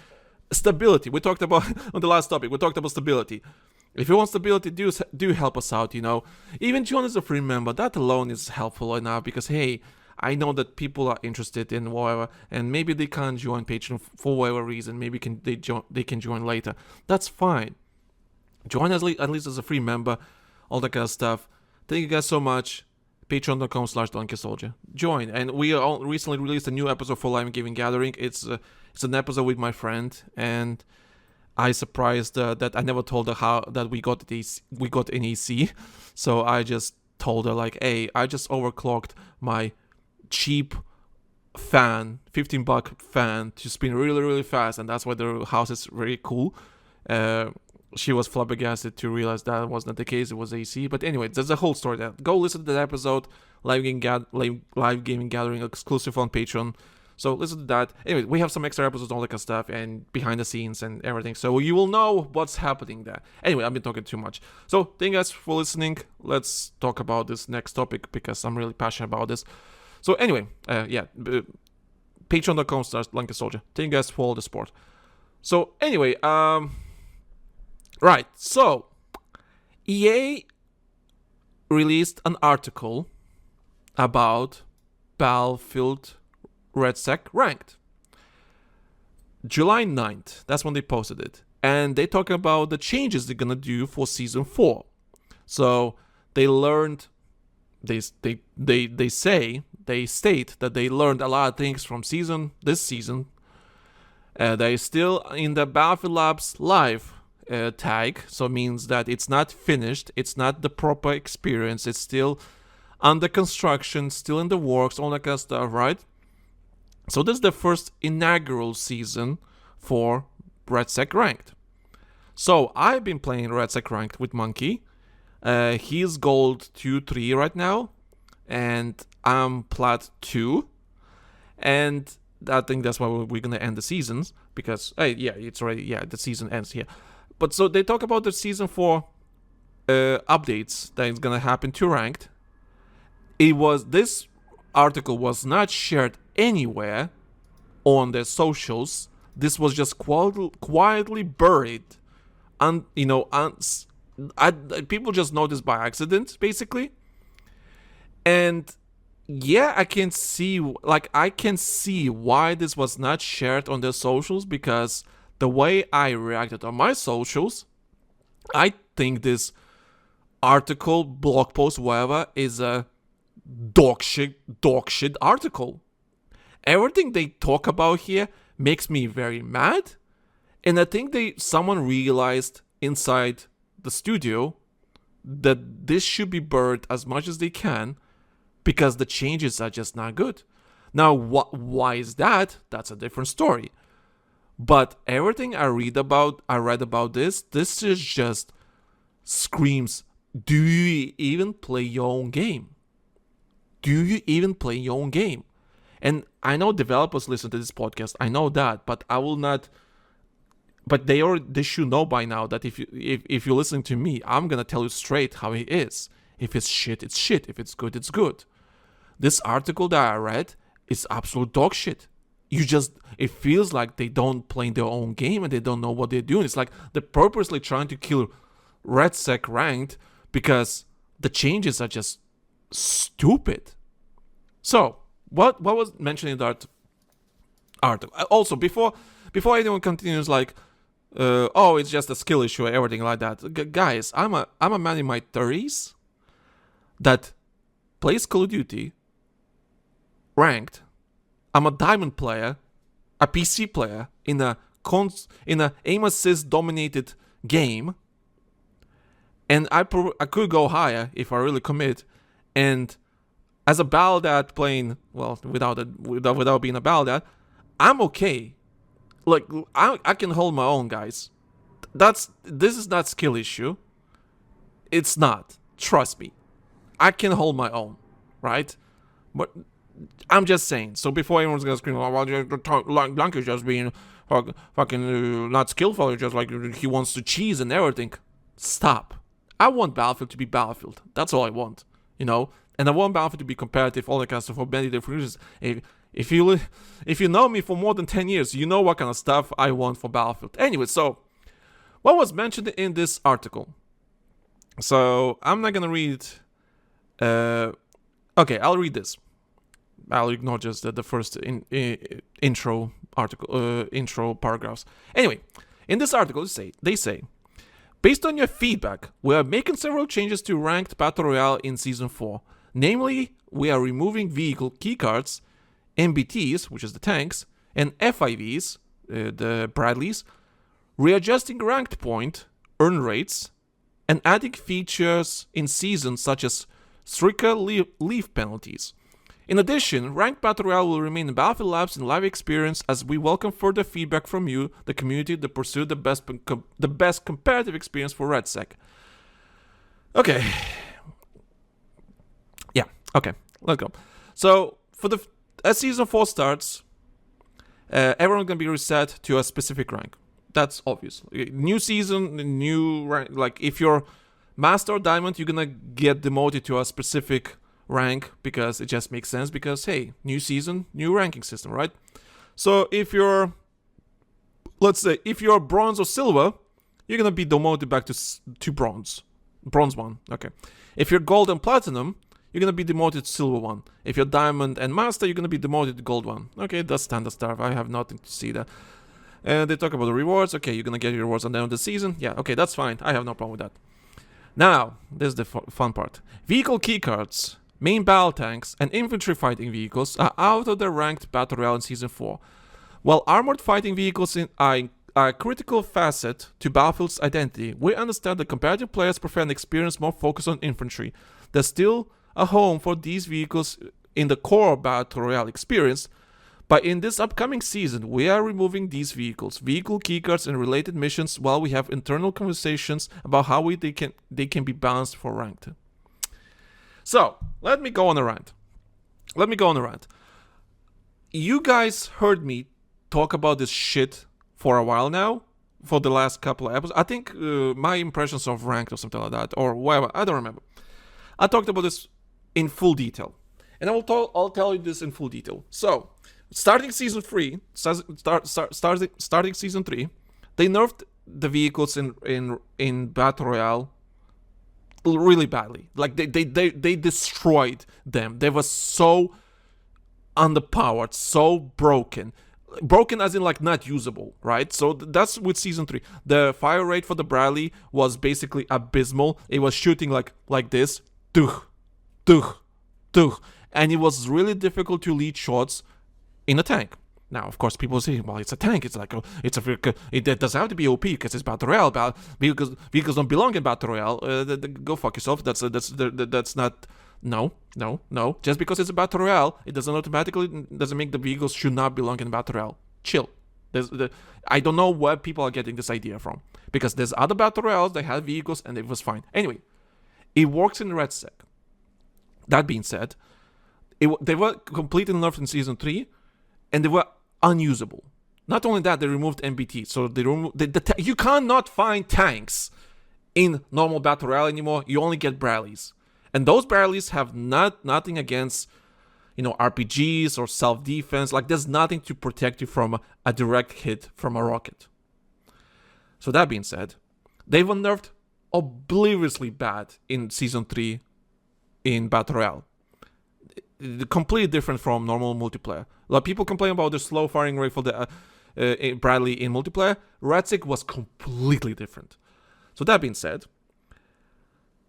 A: Stability. We talked about, on the last topic, we talked about stability. If you want stability, do help us out, Even join as a free member, that alone is helpful enough, because, hey, I know that people are interested in whatever, and maybe they can't join Patreon for whatever reason. Maybe they can join later. That's fine. Join at least as a free member, all that kind of stuff. Thank you guys so much. Patreon.com/TheLankySoldier. Join. And we recently released a new episode for Live Gaming Gathering. It's an episode with my friend, and I surprised that I never told her that we got an AC. So I just told her hey, I just overclocked my cheap fan, $15 fan, to spin really, really fast, and that's why the house is very cool. She was flabbergasted to realize that was not the case. It was AC. But anyway, there's a whole story there. Go listen to that episode, Live Gaming Gathering exclusive on Patreon. So listen to that. Anyway, we have some extra episodes, all that kind of stuff, and behind the scenes and everything. So you will know what's happening there. Anyway, I've been talking too much. So thank you guys for listening. Let's talk about this next topic, because I'm really passionate about this. So anyway, patreon.com/TheLankySoldier. Thank you guys for all the support. So anyway, right, so EA released an article about Battlefield RedSec Ranked. July 9th, that's when they posted it. And they talk about the changes they're gonna do for Season 4. So they learned, they state that they learned a lot of things from this season. They're still in the Battlefield Labs Live tag, so it means that it's not finished, it's not the proper experience, it's still under construction, still in the works, all that kind of stuff, right? So this is the first inaugural season for RedSec Ranked. So I've been playing RedSec Ranked with Monkey. He's gold 2-3 right now, and I'm plat 2, and I think that's why we're gonna end the seasons, because the season ends here. But so they talk about the season 4 updates that is gonna happen to Ranked. This article was not shared anywhere on their socials. This was just quietly buried, and people just noticed by accident, basically. And yeah, I can see why this was not shared on their socials, because the way I reacted on my socials, I think this article, blog post, whatever, is a dog shit article. Everything they talk about here makes me very mad, and I think someone realized inside the studio that this should be buried as much as they can, because the changes are just not good. Now, why is that? That's a different story. But everything I read about this is just screams, do you even play your own game? Do you even play your own game? And I know developers listen to this podcast. I know that, but I will not. But they should know by now that if you're listening to me, I'm gonna tell you straight how it is. If it's shit, it's shit. If it's good, it's good. This article that I read is absolute dog shit. It feels like they don't play their own game and they don't know what they're doing. It's like they're purposely trying to kill RedSec ranked because the changes are just stupid. So, what was mentioned in that article? Also, before anyone continues like, it's just a skill issue or everything like that. Guys, I'm a man in my 30s that plays Call of Duty ranked. I'm a diamond player, a PC player in a aim assist dominated game, and I could go higher if I really commit. And as a Baldat playing, well, without being a Baldat, I'm okay. Like I can hold my own, guys. This is not skill issue. It's not. Trust me. I can hold my own, right? But I'm just saying. So before anyone's gonna scream, Lanky is just being fucking not skillful, just like he wants to cheese and everything. Stop. I want Battlefield to be Battlefield. That's all I want, you know. And I want Battlefield to be competitive, all that kind of stuff for many different reasons. If you know me for more than 10 years, you know what kind of stuff I want for Battlefield. Anyway, so what was mentioned in this article? So I'm not gonna read. Okay, I'll read this. I'll ignore just the first intro article, intro paragraphs. Anyway, in this article, they say, based on your feedback, we are making several changes to ranked Battle Royale in Season 4. Namely, we are removing vehicle keycards, MBTs, which is the tanks, and FIVs, the Bradleys, readjusting ranked point, earn rates, and adding features in seasons such as stricter leave penalties. In addition, Ranked Battle Royale will remain in Battlefield Labs and live experience as we welcome further feedback from you, the community, to pursue the best comparative experience for RedSec. Okay. Yeah, okay, let's go. So, as Season 4 starts, everyone's going to be reset to a specific rank. That's obvious. New season, new rank. Like, if you're Master or Diamond, you're going to get demoted to a specific rank because it just makes sense because, hey, new season, new ranking system, right? So if you're, let's say, if you're Bronze or Silver, you're going to be demoted back to Bronze. Bronze 1, okay. If you're Gold and Platinum, you're going to be demoted to Silver 1. If you're Diamond and Master, you're going to be demoted to Gold 1. Okay, that's standard stuff. I have nothing to see there. And they talk about the rewards. Okay, you're going to get your rewards on the end of the season. Yeah, okay, that's fine. I have no problem with that. Now, this is the fun part. Vehicle keycards, main battle tanks, and infantry fighting vehicles are out of the ranked Battle Royale in Season 4. While armored fighting vehicles are a critical facet to Battlefield's identity, we understand that competitive players prefer an experience more focused on infantry. There's still a home for these vehicles in the core Battle Royale experience, but in this upcoming season, we are removing these vehicles, vehicle keycards, and related missions while we have internal conversations about how they can be balanced for ranked. So, let me go on a rant. You guys heard me talk about this shit for a while now, for the last couple of episodes. I think my impressions of ranked or something like that, or whatever, I don't remember. I talked about this in full detail. And I'll tell you this in full detail. So, starting Season 3, starting Season 3, they nerfed the vehicles in Battle Royale really badly. Like they destroyed them. They were so underpowered, so broken as in like not usable, right? So that's with Season 3. The fire rate for the Bradley was basically abysmal. It was shooting like this, and it was really difficult to lead shots in a tank. Now, of course, people say, well, it's a tank. It's like, it doesn't have to be OP because it's Battle Royale. Because vehicles don't belong in Battle Royale. Go fuck yourself. That's No. Just because it's a Battle Royale, it doesn't make the vehicles should not belong in Battle Royale. Chill. I don't know where people are getting this idea from. Because there's other Battle Royales that have vehicles and it was fine. Anyway, it works in RedSec. That being said, they were completely nerfed in Season 3 and they were unusable. Not only that, they removed MBT. So you cannot find tanks in normal Battle Royale anymore. You only get Bradleys. And those Bradleys have nothing against, RPGs or self-defense. Like, there's nothing to protect you from a direct hit from a rocket. So that being said, they were nerfed obliviously bad in Season 3 in Battle Royale. Completely different from normal multiplayer. A lot of people complain about the slow firing rate for the Bradley in multiplayer. RedSec was completely different. So that being said,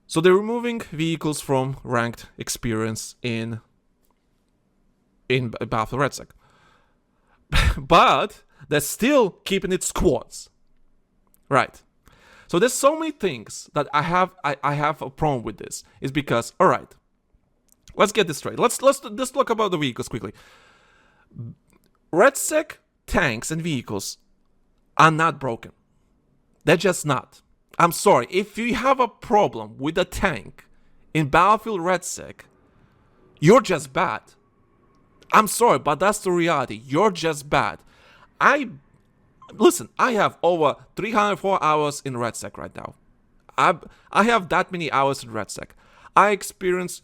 A: so they're removing vehicles from ranked experience in Battlefield RedSec. But they're still keeping it squads. Right. So there's so many things that I have a problem with this. Is because, all right, let's get this straight. Let's talk about the vehicles quickly. RedSec tanks and vehicles are not broken. They're just not. I'm sorry. If you have a problem with a tank in Battlefield RedSec, you're just bad. I'm sorry, but that's the reality. You're just bad. Listen, I have over 304 hours in RedSec right now. I have that many hours in RedSec. I experience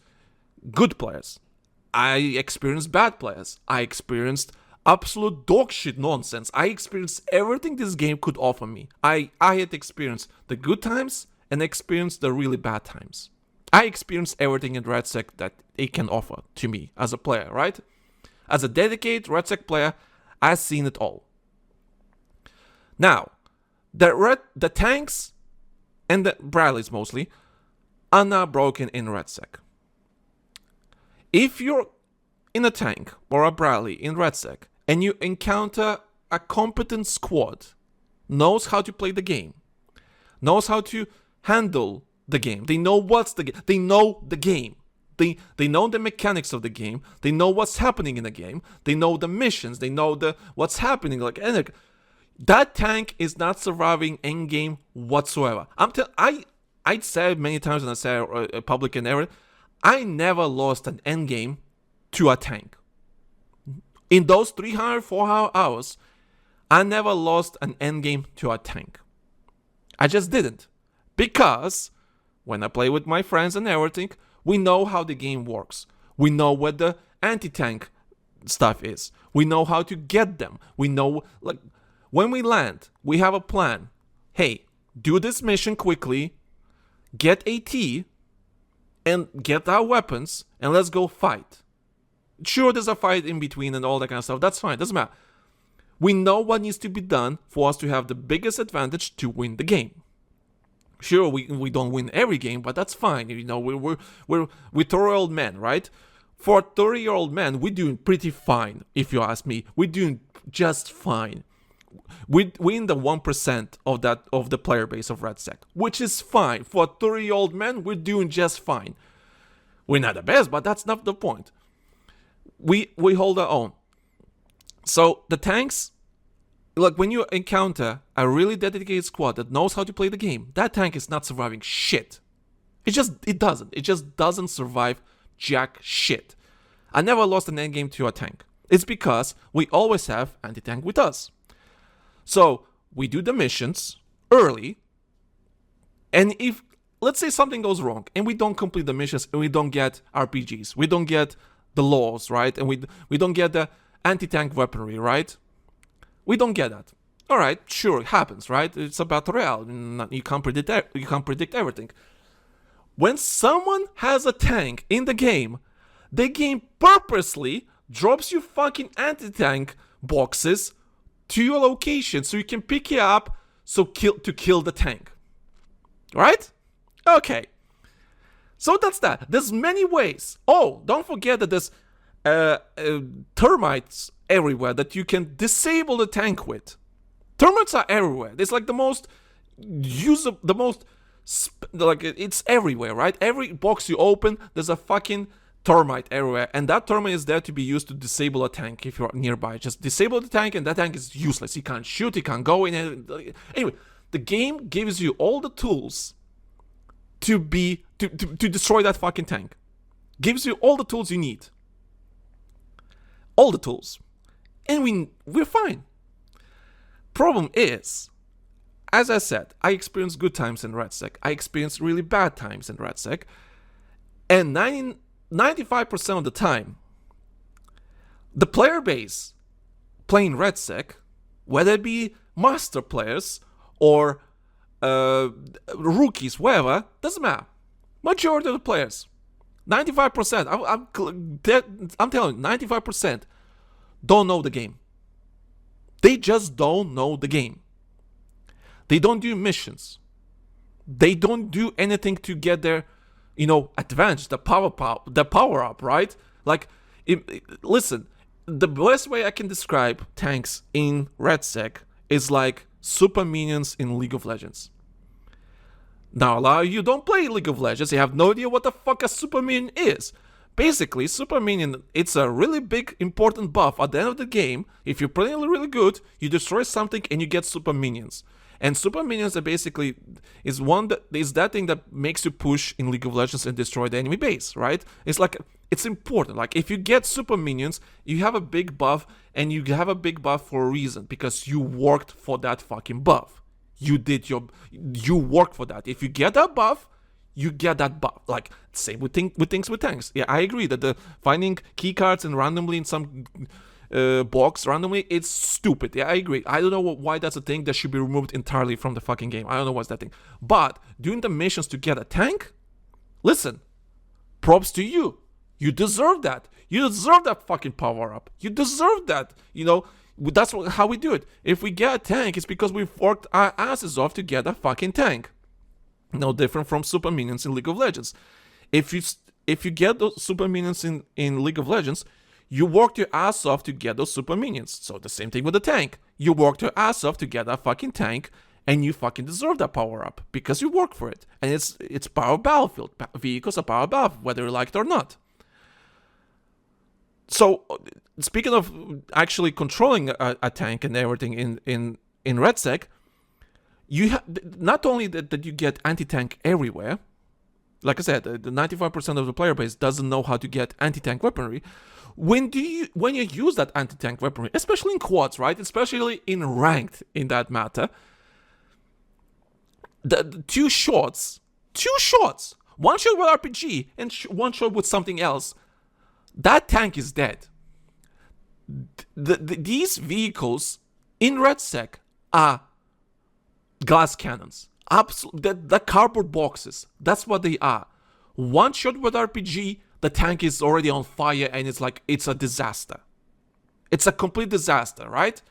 A: good players. I experienced bad players. I experienced absolute dogshit nonsense. I experienced everything this game could offer me. I had experienced the good times and experienced the really bad times. I experienced everything in RedSec that it can offer to me as a player, right? As a dedicated RedSec player, I've seen it all. Now, the tanks and the Bradleys mostly are not broken in RedSec. If you're in a tank or a Bradley in RedSec and you encounter a competent squad, knows how to play the game, knows how to handle the game, they know what's the game, they know the game. They know the mechanics of the game, they know what's happening in the game, they know the missions, they know what's happening. That tank is not surviving endgame whatsoever. I'd said many times, and I said public and everything, I never lost an endgame to a tank. In those 304 hours, I never lost an endgame to a tank. I just didn't. Because when I play with my friends and everything, we know how the game works. We know what the anti-tank stuff is. We know how to get them. We know, when we land, we have a plan. Hey, do this mission quickly, get AT, and get our weapons, and let's go fight. Sure, there's a fight in between and all that kind of stuff. That's fine. Doesn't matter. We know what needs to be done for us to have the biggest advantage to win the game. Sure, we don't win every game, but that's fine. We're 30-year-old men, right? For a 30-year-old man, we're doing pretty fine, if you ask me. We're doing just fine. We're in the 1% of the player base of RedSec, which is fine. For a 30-year-old man, we're doing just fine. We're not the best, but that's not the point. We hold our own. So the tanks, when you encounter a really dedicated squad that knows how to play the game, that tank is not surviving shit. It just doesn't survive jack shit. I never lost an endgame to a tank. It's because we always have anti-tank with us. So we do the missions early, and if, let's say something goes wrong, and we don't complete the missions, and we don't get RPGs, we don't get the laws, right? And we don't get the anti-tank weaponry, right? We don't get that. All right, sure, it happens, right? It's a battle royale. You can't predict everything. When someone has a tank in the game purposely drops you fucking anti-tank boxes to your location so you can pick it up to kill the tank. Right? Okay. So that's that. There's many ways. Oh, don't forget that there's termites everywhere that you can disable the tank with. Termites are everywhere. It's like the most like it's everywhere, right? Every box you open, there's a fucking termite everywhere, and that termite is there to be used to disable a tank if you're nearby. Just disable the tank, and that tank is useless. You can't shoot, you can't go in. Anyway, the game gives you all the tools to destroy that fucking tank. Gives you all the tools you need. All the tools. And we're fine. Problem is, as I said, I experienced good times in RedSec. I experienced really bad times in RedSec. And 95% of the time, the player base playing RedSec, whether it be master players or rookies, whatever, doesn't matter. Majority of the players, 95%, I'm telling you, 95% don't know the game. They just don't know the game. They don't do missions. They don't do anything to get their, advantage, the power up, right? Like, listen, the best way I can describe tanks in RedSec is like super minions in League of Legends. Now, a lot of you don't play League of Legends, you have no idea what the fuck a super minion is. Basically, super minion, it's a really big, important buff at the end of the game. If you're playing really good, you destroy something and you get super minions. And super minions are basically is that thing that makes you push in League of Legends and destroy the enemy base, right? It's important. Like, if you get super minions, you have a big buff, and you have a big buff for a reason, because you worked for that fucking buff. You worked for that. If you get that buff, you get that buff. Like, same with things with tanks. Yeah, I agree that the finding keycards and randomly in some box randomly, it's stupid. Yeah, I agree. I don't know why that's a thing that should be removed entirely from the fucking game. I don't know what's that thing. But doing the missions to get a tank, listen, props to you. You deserve that. You deserve that fucking power up. You deserve that. That's how we do it. If we get a tank, it's because we've worked our asses off to get a fucking tank. No different from super minions in League of Legends. If you get those super minions in League of Legends, you worked your ass off to get those super minions. So the same thing with the tank. You worked your ass off to get that fucking tank, and you fucking deserve that power up because you worked for it. And it's power Battlefield. Vehicles are power Battlefield, whether you like it or not. So, speaking of actually controlling a tank and everything in RedSec, you not only that you get anti-tank everywhere. Like I said, the 95% of the player base doesn't know how to get anti-tank weaponry. When you use that anti-tank weaponry, especially in quads, right? Especially in ranked, in that matter, the two shots, one shot with RPG and one shot with something else, that tank is dead. These vehicles in RedSec are glass cannons. The cardboard boxes. That's what they are. One shot with RPG, the tank is already on fire, and it's a disaster. It's a complete disaster, right?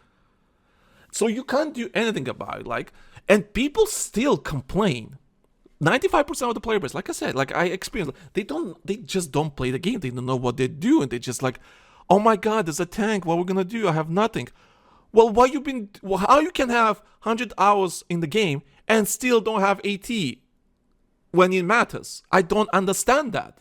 A: So you can't do anything about it. And people still complain. 95% of the player base, like I said, like I experienced, they just don't play the game. They don't know what they do, and they just like, oh my god, there's a tank. What are we gonna do? I have nothing. Well, how you can have 100 hours in the game and still don't have AT when it matters? I don't understand that.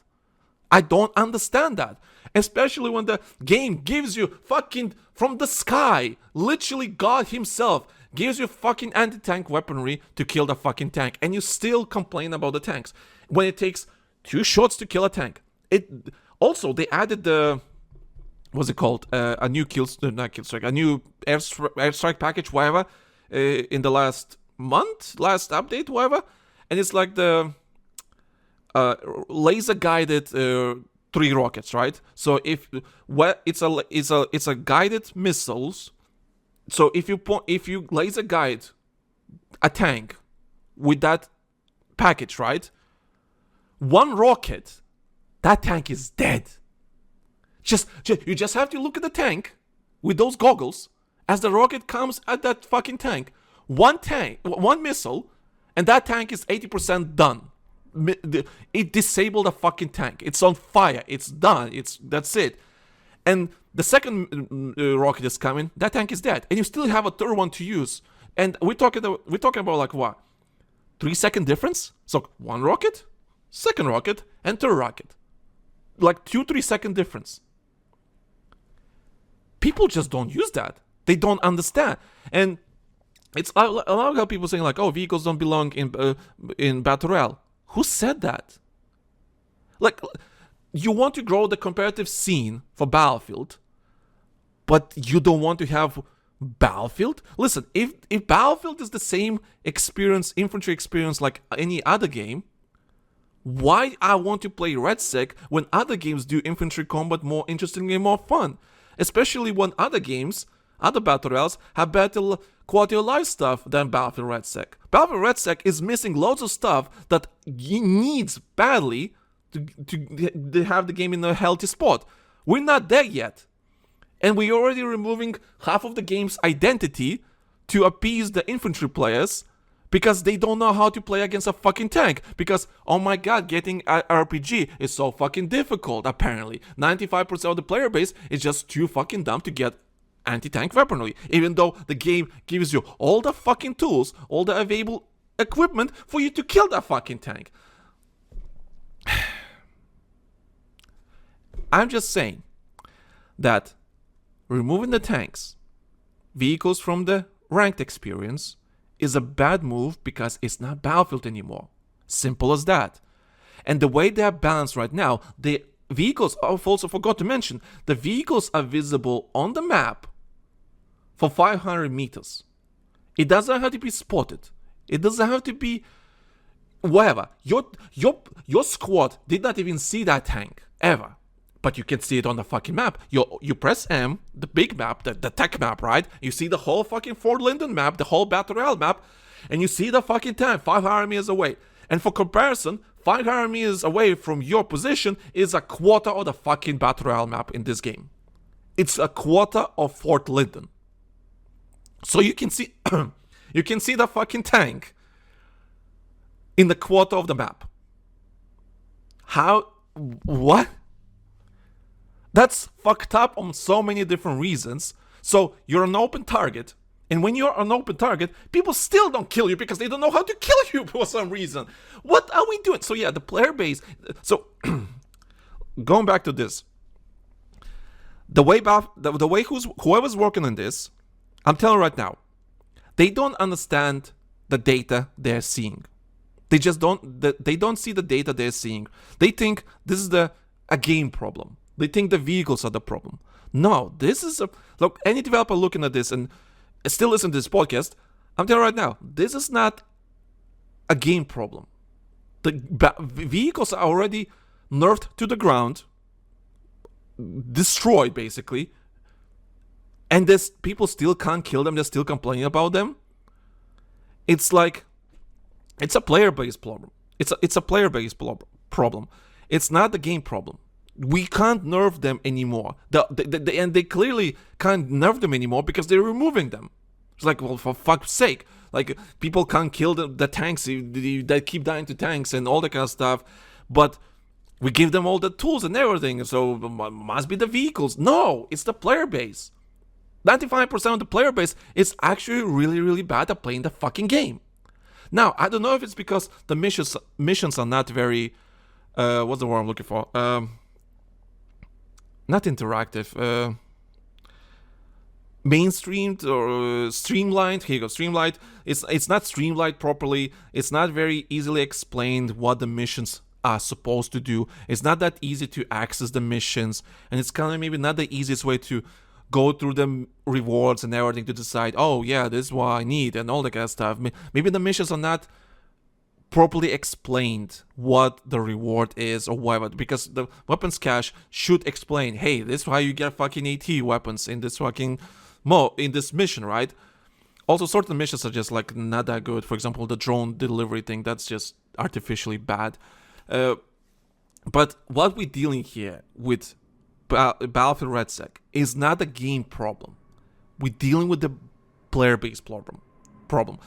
A: Especially when the game gives you fucking from the sky, literally God himself gives you fucking anti-tank weaponry to kill the fucking tank, and you still complain about the tanks when it takes 2 shots to kill a tank. Also, they added the what's it called? A new a new airstrike package, whatever, in the last update, whatever, and it's like the laser guided 3 rockets, right? So it's a guided missiles. So if you laser guide a tank with that package, right? 1 rocket, that tank is dead. You just have to look at the tank with those goggles as the rocket comes at that fucking tank. One missile, and that tank is 80% done. It disabled a fucking tank. It's on fire. It's done. That's it. And the second rocket is coming. That tank is dead, and you still have a third one to use. And we're talking about like what, 3-second difference. So one rocket, second rocket, and third rocket. Like 2-3 second difference. People just don't use that. They don't understand. And it's I love how people saying like, oh, vehicles don't belong in Battle Royale. Who said that? Like, you want to grow the competitive scene for Battlefield, but you don't want to have Battlefield? Listen, if Battlefield is the same experience, infantry experience like any other game, why I want to play RedSec when other games do infantry combat more interesting and more fun? Especially when other games, other Battle Royales, have better quality of life stuff than Battlefield RedSec. Battlefield RedSec is missing loads of stuff that needs badly to have the game in a healthy spot. We're not there yet. And we're already removing half of the game's identity to appease the infantry players because they don't know how to play against a fucking tank. Because, oh my god, getting a RPG is so fucking difficult, apparently. 95% of the player base is just too fucking dumb to get anti-tank weaponry. Even though the game gives you all the fucking tools, all the available equipment for you to kill that fucking tank. I'm just saying that removing the tanks, vehicles from the ranked experience, is a bad move because it's not Battlefield anymore. Simple as that. And the way they're balanced right now, the vehicles, I've also forgot to mention, the vehicles are visible on the map for 500 meters. It doesn't have to be spotted. It doesn't have to be whatever. Your squad did not even see that tank, ever. But you can see it on the fucking map. You press M, the big map, the tech map, right? You see the whole fucking Fort Linden map, the whole Battle Royale map, and you see the fucking tank 500 meters away. And for comparison, 500 meters away from your position is a quarter of the fucking Battle Royale map in this game. It's a quarter of Fort Linden. So you can see, you can see the fucking tank in the quarter of the map. How? What? That's fucked up on so many different reasons. So you're an open target, and when you're an open target, people still don't kill you because they don't know how to kill you for some reason. What are we doing? So yeah, the player base. So going back to this, the way whoever's working on this, I'm telling you right now, they don't understand the data they're seeing. They just don't. They don't see the data they're seeing. They think this is a game problem. They think the vehicles are the problem. No, this is look, any developer looking at this and still listen to this podcast, I'm telling you right now, this is not a game problem. The vehicles are already nerfed to the ground, destroyed basically, and this people still can't kill them, they're still complaining about them. It's like, it's a player-based problem. It's a player-based problem. It's not the game problem. We can't nerf them anymore. And they clearly can't nerf them anymore because they're removing them. It's like, well, for fuck's sake. Like, people can't kill the tanks. They keep dying to tanks and all that kind of stuff. But we give them all the tools and everything. So, must be the vehicles. No, it's the player base. 95% of the player base is actually really, really bad at playing the fucking game. Now, I don't know if it's because the missions are not very... what's the word I'm looking for? Not interactive, mainstreamed or streamlined. Here you go, streamlined. It's not streamlined properly. It's not very easily explained what the missions are supposed to do. It's not that easy to access the missions, and it's kind of maybe not the easiest way to go through the rewards and everything to decide, oh yeah, this is what I need and all that kind of stuff. Maybe the missions are not properly explained what the reward is or whatever, because the weapons cache should explain, hey, this is how you get fucking AT weapons in this fucking in this mission, right? Also, certain missions are just like not that good. For example, the drone delivery thing, that's just artificially bad. But what we're dealing here with Battlefield RedSec is not a game problem. We're dealing with the player-based problem.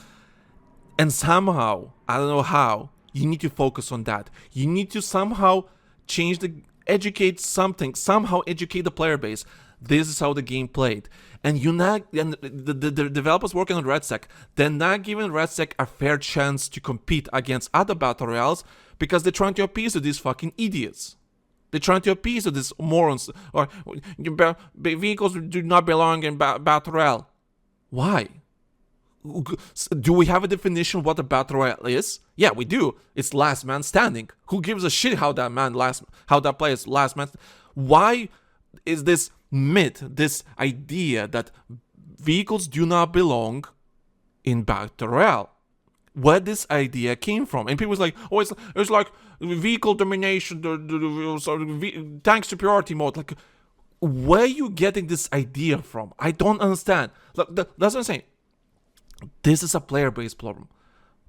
A: And somehow, I don't know how, you need to focus on that. You need to somehow somehow educate the player base. this is how the game played. And the developers working on RedSec, they're not giving RedSec a fair chance to compete against other battle royales because they're trying to appease to these fucking idiots. They're trying to appease to these morons. Or vehicles do not belong in battle royale. Why? Do we have a definition of what a battle royale is? Yeah, we do. It's last man standing. Who gives a shit how that player's last man? Why is this myth, this idea that vehicles do not belong in battle royale? Where this idea came from? And people's like, oh, it's like vehicle domination, tank superiority mode. Like, where are you getting this idea from? I don't understand. That's what I'm saying. This is a player-based problem.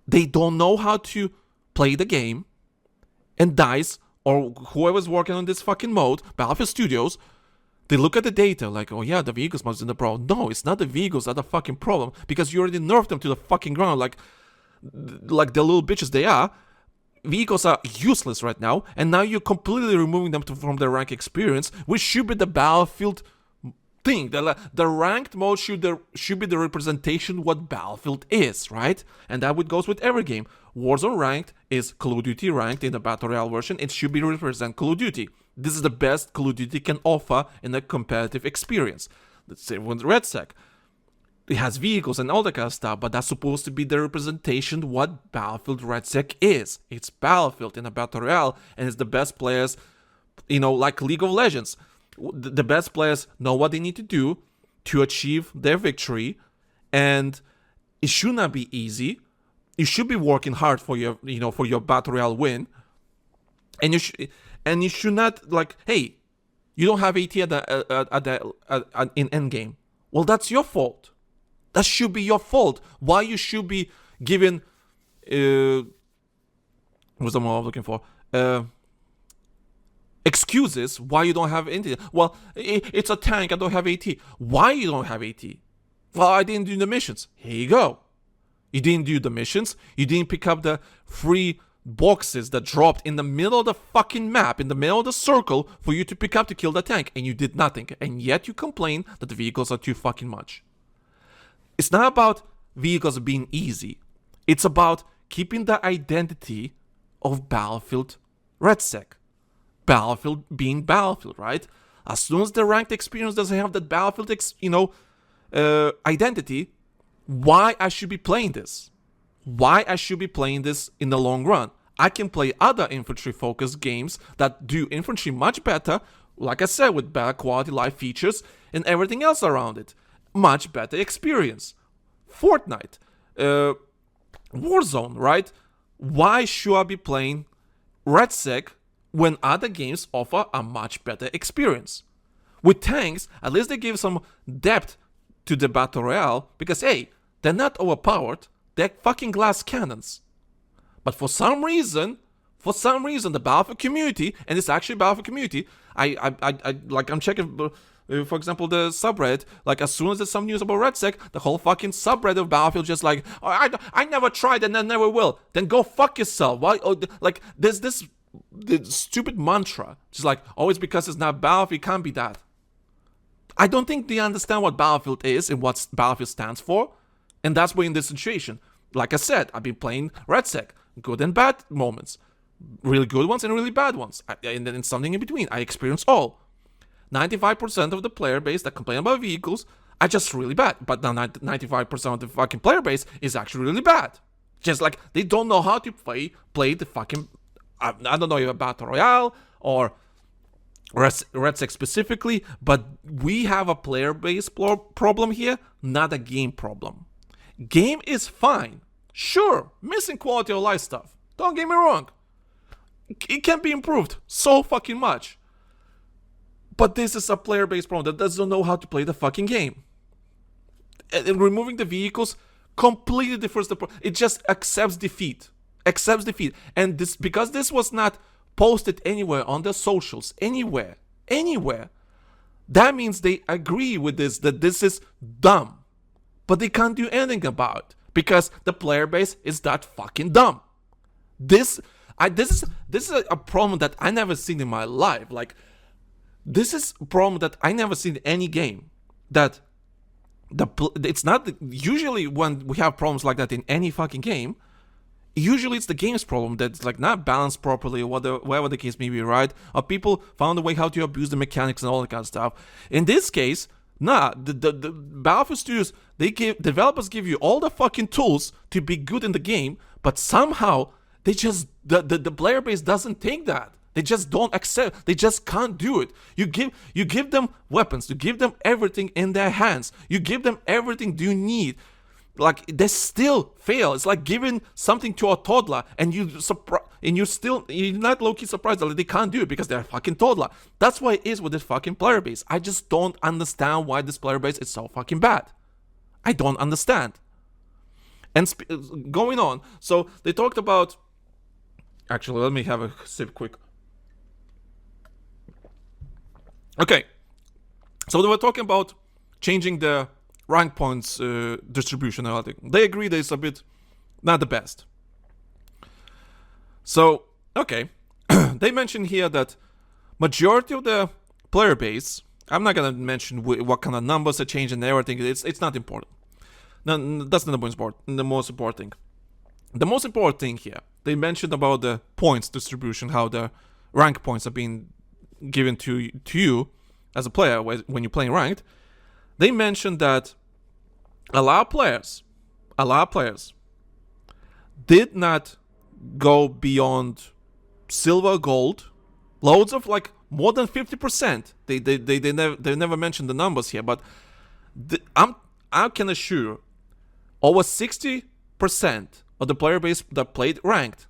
A: They don't know how to play the game, and DICE or whoever's working on this fucking mode, Battlefield Studios, they look at the data like, oh yeah, the vehicles must be the problem. No, it's not the vehicles that are the fucking problem, because you already nerfed them to the fucking ground like the little bitches they are. Vehicles are useless right now, and now you're completely removing them from their rank experience, which should be the Battlefield thing. The ranked mode should be the representation what Battlefield is, right? And that would goes with every game. Warzone ranked is Call of Duty ranked in the Battle Royale version. It should be represent Call of Duty. This is the best Call of Duty can offer in a competitive experience. Let's say with RedSec. It has vehicles and all that kind of stuff, but that's supposed to be the representation what Battlefield RedSec is. It's Battlefield in a Battle Royale, and it's the best players, like League of Legends. The best players know what they need to do to achieve their victory, and it should not be easy. You should be working hard for your, for your Battle Royale win, and you should not like, hey, you don't have AT in endgame. Well, that's your fault. That should be your fault. Why you should be given what's the word I'm looking for? Excuses why you don't have AT. Well, it's a tank, I don't have AT. Why you don't have AT? Well, I didn't do the missions. Here you go. You didn't do the missions. You didn't pick up the free boxes that dropped in the middle of the fucking map, in the middle of the circle for you to pick up to kill the tank, and you did nothing. And yet you complain that the vehicles are too fucking much. It's not about vehicles being easy. It's about keeping the identity of Battlefield RedSec. Battlefield being Battlefield, right? As soon as the ranked experience doesn't have that Battlefield, identity, why I should be playing this? Why I should be playing this in the long run? I can play other infantry-focused games that do infantry much better, like I said, with better quality life features and everything else around it. Much better experience. Fortnite, Warzone, right? Why should I be playing RedSec when other games offer a much better experience? With tanks, at least they give some depth to the Battle Royale, because hey, they're not overpowered, they're fucking glass cannons. But for some reason, the Battlefield community, and it's actually Battlefield community, I'm checking, for example, the subreddit, like as soon as there's some news about RedSec, the whole fucking subreddit of Battlefield just like, oh, I never tried and I never will. Then go fuck yourself. Why? Oh, like there's this stupid mantra, just like, oh, it's because it's not Battlefield, it can't be that. I don't think they understand what Battlefield is and what Battlefield stands for, and that's why in this situation, like I said, I've been playing RedSec, good and bad moments, really good ones and really bad ones, and then something in between. I experience all. 95% of the player base that complain about vehicles are just really bad, but now 95% of the fucking player base is actually really bad. Just like they don't know how to play the fucking, I don't know if a Battle Royale or RedSec specifically, but we have a player base problem here, not a game problem. Game is fine. Sure, missing quality of life stuff. Don't get me wrong. It can be improved so fucking much. But this is a player-based problem that doesn't know how to play the fucking game. And removing the vehicles completely differs the problem. It just accepts defeat. And this, because this was not posted anywhere on their socials, anywhere, that means they agree with this, that this is dumb. But they can't do anything about it because the player base is that fucking dumb. This is a problem that I never seen in my life. Like, This is a problem that I never seen in any game. That it's not usually when we have problems like that in any fucking game. Usually it's the game's problem that's like not balanced properly, or whatever the case may be, right? Or people found a way how to abuse the mechanics and all that kind of stuff. In this case, the Battlefield Studios, developers give you all the fucking tools to be good in the game, but somehow they just the player base doesn't take that. They just don't accept. They just can't do it. You give them weapons. You give them everything in their hands. You give them everything you need. Like, they still fail. It's like giving something to a toddler, and you're not low-key surprised that they can't do it because they're a fucking toddler. That's why it is with this fucking player base. I just don't understand why this player base is so fucking bad. I don't understand. And going on, so they talked about. Actually, let me have a sip quick. Okay, so they were talking about changing the rank points distribution. I think they agree that it's a bit not the best. So, okay, they mentioned here that majority of the player base, I'm not gonna mention what kind of numbers are changed and everything. It's not important. No, that's not the most important. The most important thing. The most important thing here, they mentioned about the points distribution, how the rank points are being given to you as a player when you're playing ranked. They mentioned that a lot of players did not go beyond silver, gold, loads of like more than 50%. They never mentioned the numbers here, but I can assure over 60% of the player base that played ranked,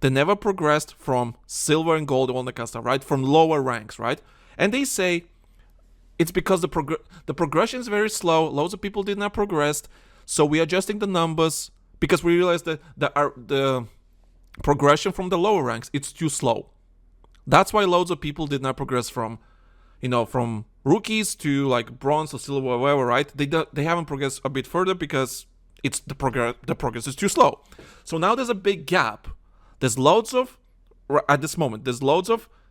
A: they never progressed from silver and gold on the custom, right? From lower ranks, right? And they say it's because the progression is very slow. Loads of people did not progress, so we're adjusting the numbers because we realized that the progression from the lower ranks, it's too slow. That's why loads of people did not progress from rookies to like bronze or silver or whatever, right? They haven't progressed a bit further because it's the progress is too slow. So now there's a big gap. There's loads of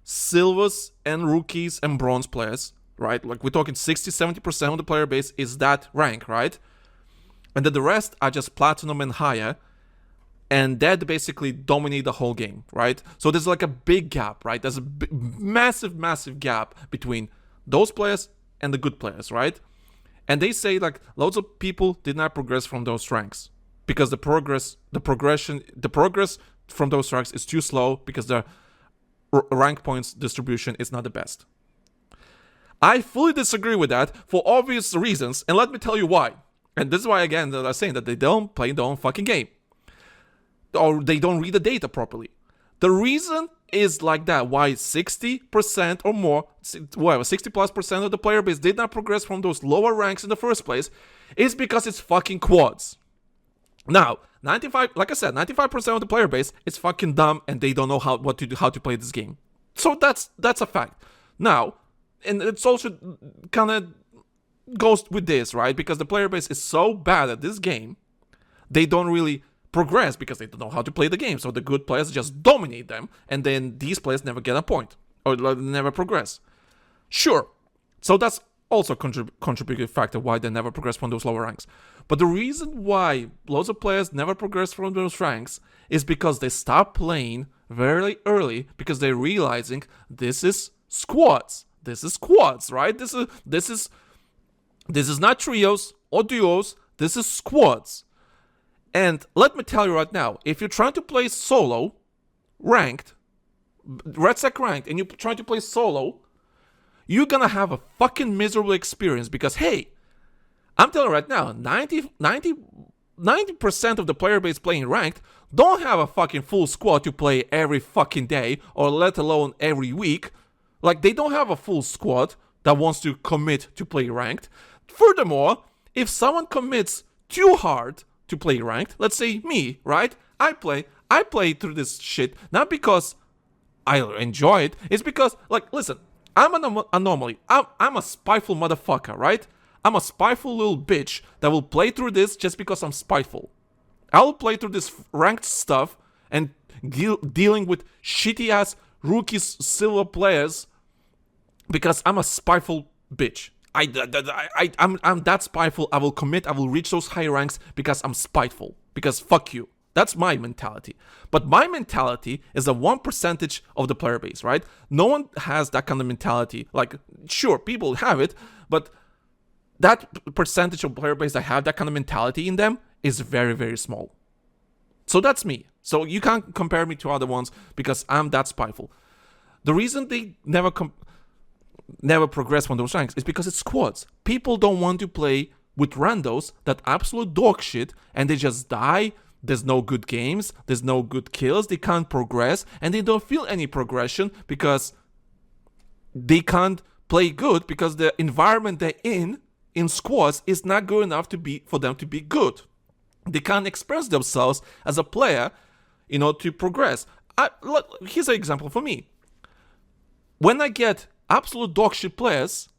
A: silvers and rookies and bronze players, right? Like we're talking 60-70% of the player base is that rank, right? And then the rest are just platinum and higher, and that basically dominate the whole game, right? So there's like a big gap, right? There's a massive gap between those players and the good players, right? And they say like loads of people did not progress from those ranks because the progress from those ranks is too slow because the rank points distribution is not the best. I fully disagree with that for obvious reasons, and let me tell you why. And this is why, again, they're saying that they don't play their own fucking game. Or they don't read the data properly. The reason is like that, why 60% or more, whatever, 60+% of the player base did not progress from those lower ranks in the first place, is because it's fucking quads. Now, 95% of the player base is fucking dumb and they don't know how to play this game. So that's a fact. Now, and it's also kind of goes with this, right? Because the player base is so bad at this game, they don't really progress because they don't know how to play the game. So the good players just dominate them, and then these players never get a point or never progress. Sure. So that's also a contributing factor why they never progress from those lower ranks. But the reason why loads of players never progress from those ranks is because they start playing very early because they're realizing this is squads. This is squads, right? This is not trios or duos. This is squads. And let me tell you right now, if you're trying to play solo, ranked, RedSec ranked, and you're trying to play solo, you're gonna have a fucking miserable experience because, hey, I'm telling you right now, 90% of the player base playing ranked don't have a fucking full squad to play every fucking day or let alone every week. Like, they don't have a full squad that wants to commit to play ranked. Furthermore, if someone commits too hard to play ranked, let's say me, right? I play through this shit not because I enjoy it. It's because, like, listen, I'm an anomaly. I'm a spiteful motherfucker, right? I'm a spiteful little bitch that will play through this just because I'm spiteful. I'll play through this ranked stuff and dealing with shitty ass rookies, silver players because I'm a spiteful bitch. I'm that spiteful. I will commit. I will reach those high ranks because I'm spiteful. Because fuck you. That's my mentality. But my mentality is a 1% of the player base, right? No one has that kind of mentality. Like, sure, people have it, but that percentage of player base that have that kind of mentality in them is very, very small. So that's me. So you can't compare me to other ones because I'm that spiteful. The reason they never progress from those ranks is because it's squads. People don't want to play with randos that absolute dog shit and they just die. There's no good games, there's no good kills, they can't progress, and they don't feel any progression because they can't play good because the environment they're in squads is not good enough for them to be good. They can't express themselves as a player, to progress. Here's an example for me. When I get absolute dog shit players,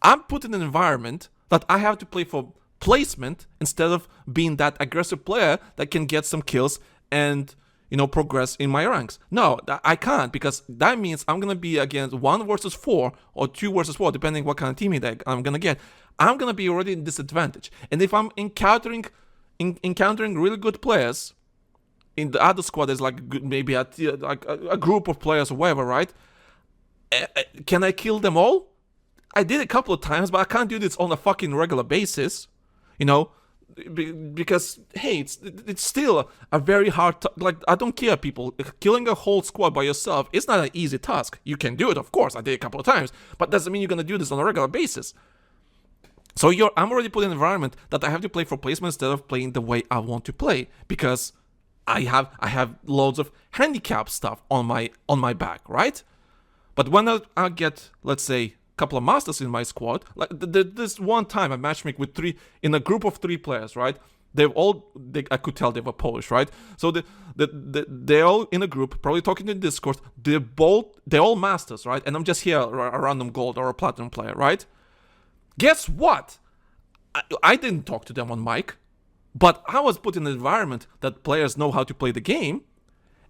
A: I'm put in an environment that I have to play for placement instead of being that aggressive player that can get some kills and progress in my ranks. No, I can't, because that means I'm gonna be against 1 versus 4 or 2 versus 4, depending what kind of teammate I'm gonna get. I'm gonna be already in disadvantage, and if I'm encountering really good players in the other squad, there's maybe a group of players or whatever, right? Can I kill them all? I did a couple of times, but I can't do this on a fucking regular basis. Because hey, it's still a very hard I don't care, people. Killing a whole squad by yourself is not an easy task. You can do it, of course. I did a couple of times, but doesn't mean you're gonna do this on a regular basis. So I'm already put in an environment that I have to play for placement instead of playing the way I want to play, because I have loads of handicap stuff on my back, right? But when I get, let's say, couple of masters in my squad, like this one time I matchmake with 3 in a group of 3 players, right? I could tell they were Polish, right? So they're all in a group, probably talking in Discord. They're all masters, right? And I'm just here, a random gold or a platinum player, right? Guess what? I didn't talk to them on mic, but I was put in an environment that players know how to play the game,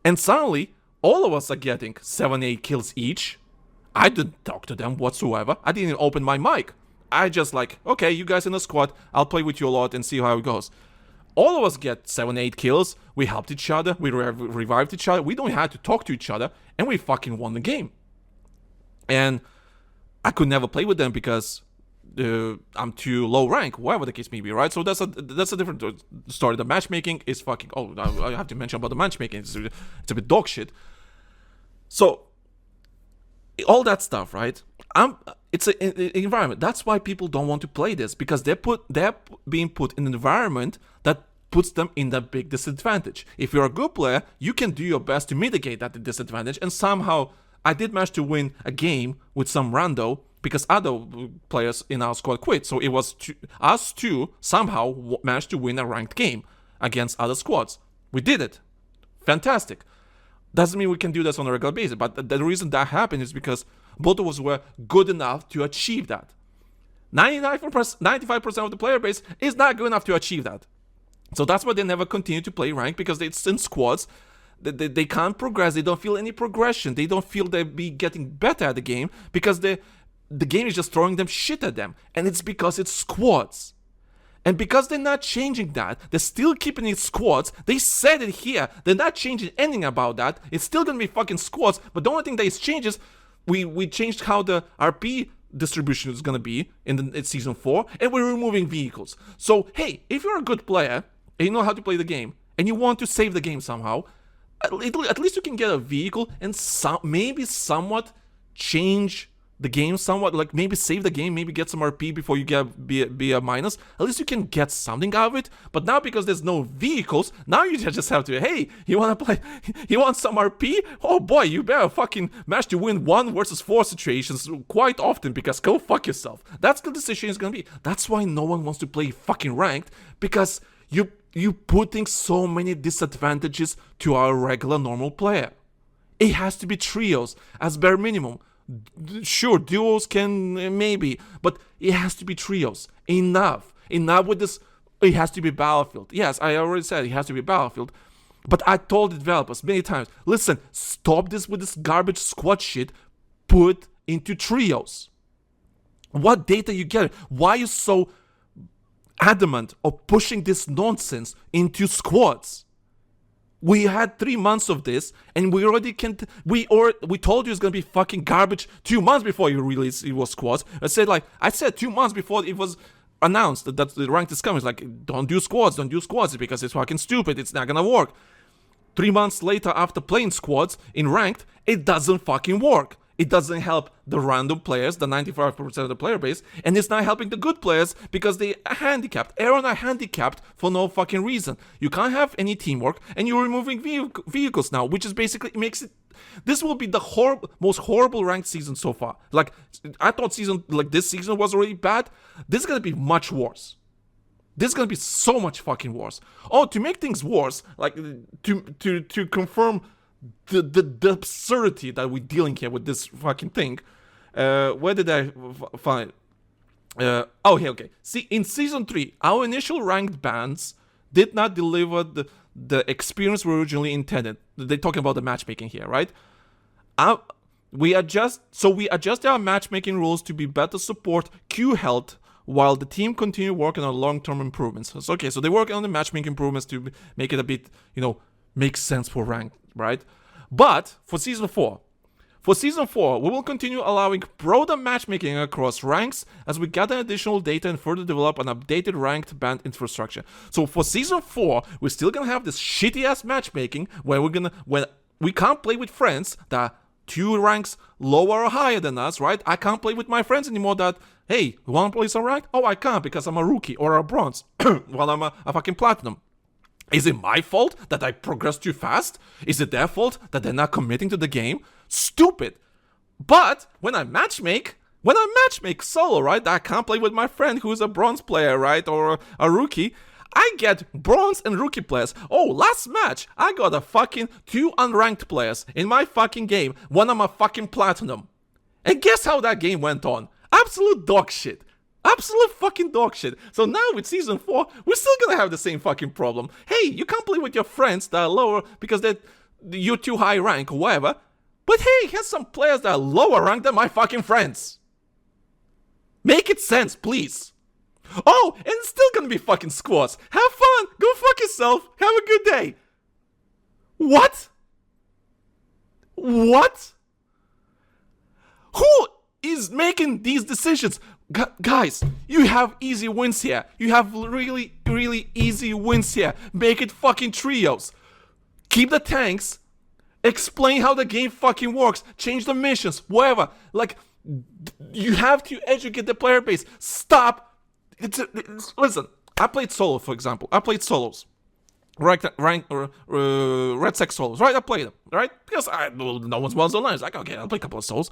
A: and suddenly all of us are getting 7-8 kills each. I didn't talk to them whatsoever. I didn't even open my mic. I just okay, you guys in the squad, I'll play with you a lot and see how it goes. All of us get 7-8 kills. We helped each other. We revived each other. We don't have to talk to each other, and we fucking won the game. And I could never play with them because I'm too low rank, whatever the case may be, right? So that's a different story. The matchmaking is fucking. Oh, I have to mention about the matchmaking. It's a bit dog shit. So all that stuff, right? It's an environment. That's why people don't want to play this, because they're being put in an environment that puts them in that big disadvantage. If you're a good player, you can do your best to mitigate that disadvantage, and somehow I did manage to win a game with some rando because other players in our squad quit. So it was us two somehow managed to win a ranked game against other squads. We did it. Fantastic. Doesn't mean we can do this on a regular basis, but the reason that happened is because both of us were good enough to achieve that. 95% of the player base is not good enough to achieve that. So that's why they never continue to play rank, because it's in squads. They can't progress. They don't feel any progression. They don't feel they'll be getting better at the game, because the game is just throwing them shit at them. And it's because it's squads. And because they're not changing that, they're still keeping it squads. They said it here. They're not changing anything about that. It's still gonna be fucking squads. But the only thing that is changes, we changed how the RP distribution is gonna be in season 4, and we're removing vehicles. So hey, if you're a good player and you know how to play the game, and you want to save the game somehow, at least you can get a vehicle and maybe somewhat change the game somewhat, like maybe save the game, maybe get some RP before you be a minus. At least you can get something out of it. But now, because there's no vehicles, now you just have to, hey, you want to play, you want some RP? Oh boy, you better fucking manage to win 1 versus 4 situations quite often, because go fuck yourself. That's the decision is gonna be. That's why no one wants to play fucking ranked, because you putting so many disadvantages to our regular normal player. It has to be trios as bare minimum. Sure, duos can maybe, but it has to be trios. Enough with this. It has to be Battlefield. Yes, I already said it has to be Battlefield, but I told the developers many times, listen, stop this with this garbage squad shit. Put into trios? What data you get? Why are you so adamant of pushing this nonsense into squads? We had 3 months of this, and we already can't. We told you it's gonna be fucking garbage 2 months before you release it was squads. I said 2 months before it was announced that the ranked is coming. It's like, don't do squads because it's fucking stupid. It's not gonna work. 3 months later, after playing squads in ranked, it doesn't fucking work. It doesn't help the random players, the 95% of the player base, and it's not helping the good players because they are handicapped. Aaron are handicapped for no fucking reason. You can't have any teamwork, and you're removing vehicles now, which is basically makes it. This will be the most horrible ranked season so far. Like, I thought this season was already bad. This is gonna be much worse. This is gonna be so much fucking worse. Oh, to make things worse, like to confirm the absurdity that we're dealing here with this fucking thing. Where did I find? Here, okay. See, in season 3, our initial ranked bans did not deliver the experience we originally intended. They're talking about the matchmaking here, right? We adjust our matchmaking rules to be better support queue health while the team continue working on long-term improvements. So they're working on the matchmaking improvements to make it a bit, make sense for ranked, right? But for season 4, we will continue allowing broader matchmaking across ranks as we gather additional data and further develop an updated ranked band infrastructure. So for season 4, we're still gonna have this shitty ass matchmaking where we can't play with friends that are 2 ranks lower or higher than us, right? I can't play with my friends anymore that, hey, you wanna play some rank? Oh, I can't because I'm a rookie or a bronze while I'm a fucking platinum. Is it my fault that I progress too fast? Is it their fault that they're not committing to the game? Stupid. But when I matchmake solo, right, I can't play with my friend who's a bronze player, right, or a rookie, I get bronze and rookie players. Oh, last match, I got a fucking 2 unranked players in my fucking game. One of my fucking platinum. And guess how that game went on? Absolute dog shit. Absolute fucking dog shit. So now with season 4, we're still gonna have the same fucking problem. Hey, you can't play with your friends that are lower because you're too high rank or whatever. But hey, here's some players that are lower rank than my fucking friends. Make it sense, please. Oh, and it's still gonna be fucking squads. Have fun. Go fuck yourself. Have a good day. What? What? Who is making these decisions? Guys, you have easy wins here. You have really, really easy wins here. Make it fucking trios. Keep the tanks. Explain how the game fucking works. Change the missions. Whatever. Like, you have to educate the player base. Stop. Listen, I played solo, for example. I played solos. RedSec solos, right? I played them, right? Because no one's online. It's like, okay, I'll play a couple of solos.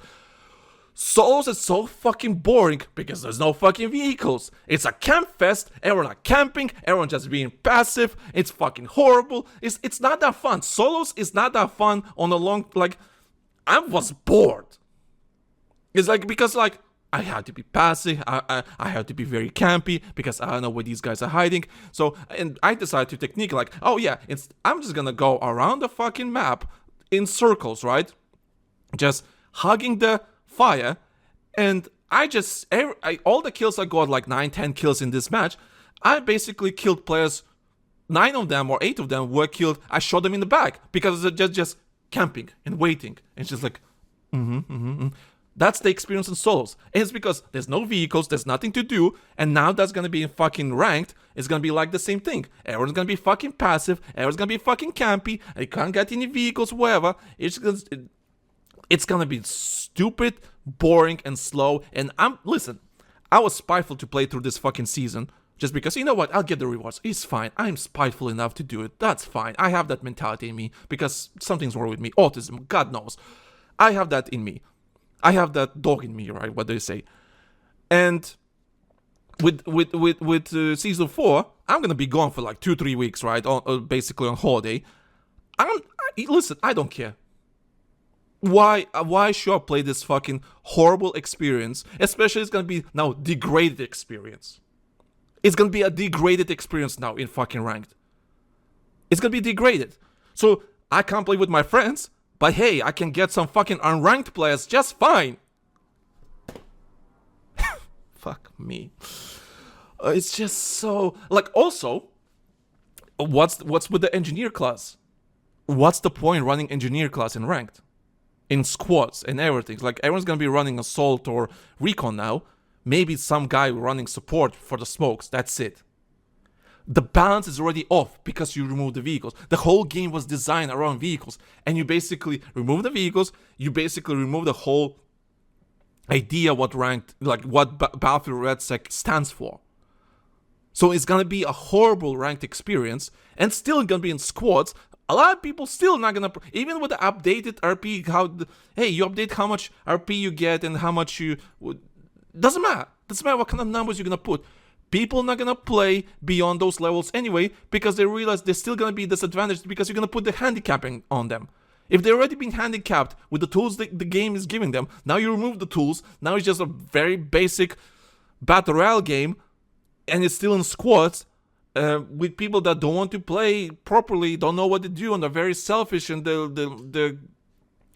A: Solos is so fucking boring because there's no fucking vehicles. It's a camp fest. Everyone are camping. Everyone just being passive. It's fucking horrible. It's not that fun. Solos is not that fun on a long, like, I was bored. It's like, because like, I had to be passive. I had to be very campy because I don't know where these guys are hiding. So, and I decided to technique like, oh yeah, I'm just gonna go around the fucking map in circles, right? Just hugging the fire, and all the kills I got, like 9-10 kills in this match, I basically killed players. 9 of them or 8 of them were killed. I shot them in the back because they're just camping and waiting. It's just like, That's the experience in solos. And it's because there's no vehicles, there's nothing to do, and now that's gonna be in fucking ranked. It's gonna be like the same thing. Everyone's gonna be fucking passive. Everyone's gonna be fucking campy. You can't get any vehicles, whatever. It's gonna be stupid, boring, and slow. And listen, I was spiteful to play through this fucking season just because, you know what, I'll get the rewards. It's fine. I'm spiteful enough to do it. That's fine. I have that mentality in me because something's wrong with me. Autism, God knows. I have that in me. I have that dog in me, right? What do you say? And with season 4, I'm gonna be gone for like 2-3 weeks, right? Basically on holiday. Listen, I don't care. Why should I play this fucking horrible experience? Especially it's gonna be now degraded experience. It's gonna be a degraded experience now in fucking ranked. It's gonna be degraded. So I can't play with my friends, but hey, I can get some fucking unranked players just fine. fuck me. It's just so like. Also, what's with the engineer class? What's the point running engineer class in ranked, in squads and everything? Like everyone's gonna be running assault or recon now. Maybe some guy running support for the smokes. That's it. The balance is already off because you remove the vehicles. The whole game was designed around vehicles, and you basically remove the vehicles. You basically remove the whole idea what ranked, like what Battlefield RedSec stands for. So it's gonna be a horrible ranked experience, and still gonna be in squads. A lot of people still not gonna, even with the updated RP, hey, you update how much RP you get and how much you, doesn't matter. Doesn't matter what kind of numbers you're gonna put. People not gonna play beyond those levels anyway because they realize they're still gonna be disadvantaged because you're gonna put the handicapping on them. If they've already been handicapped with the tools that the game is giving them, now you remove the tools. Now it's just a very basic battle royale game, and it's still in squads with people that don't want to play properly, don't know what to do, and are very selfish. And the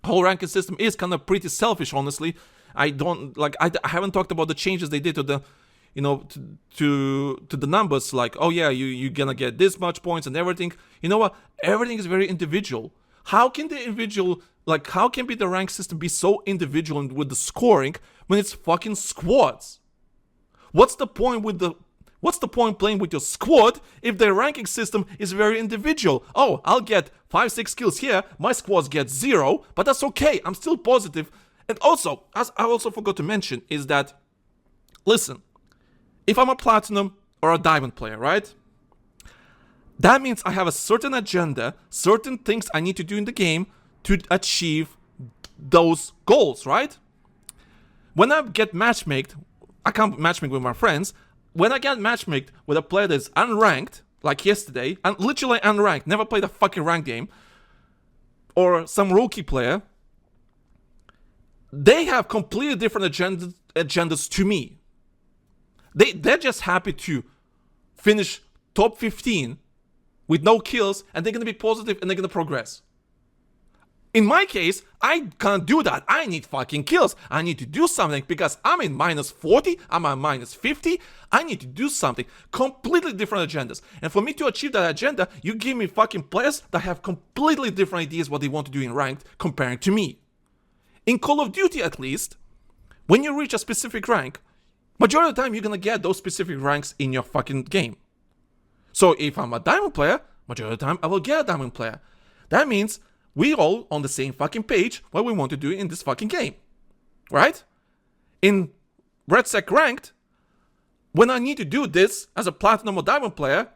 A: whole ranking system is kind of pretty selfish, honestly. I haven't talked about the changes they did to the, to the numbers. Like, oh yeah, you're gonna get this much points and everything. You know what? Everything is very individual. How can the individual, like, how can the rank system be so individual with the scoring when it's fucking squads? What's the point playing with your squad if the ranking system is very individual? Oh, I'll get 5-6 kills here, my squads get 0, but that's okay, I'm still positive. And also, as I also forgot to mention, is that, listen, if I'm a platinum or a diamond player, right? That means I have a certain agenda, certain things I need to do in the game to achieve those goals, right? When I get matchmaked, I can't matchmake with my friends. When I get matchmaked with a player that's unranked, like yesterday, and literally unranked, never played a fucking ranked game, or some rookie player, they have completely different agendas to me. They're just happy to finish top 15 with no kills, and they're gonna be positive and they're gonna progress. In my case, I can't do that. I need fucking kills. I need to do something because I'm in minus 40, I'm at minus 50. I need to do something. Completely different agendas. And for me to achieve that agenda, you give me fucking players that have completely different ideas what they want to do in ranked comparing to me. In Call of Duty, at least, when you reach a specific rank, majority of the time you're gonna get those specific ranks in your fucking game. So if I'm a diamond player, majority of the time I will get a diamond player. That means we all on the same fucking page what we want to do in this fucking game. Right? In RedSec ranked, when I need to do this as a platinum or diamond player,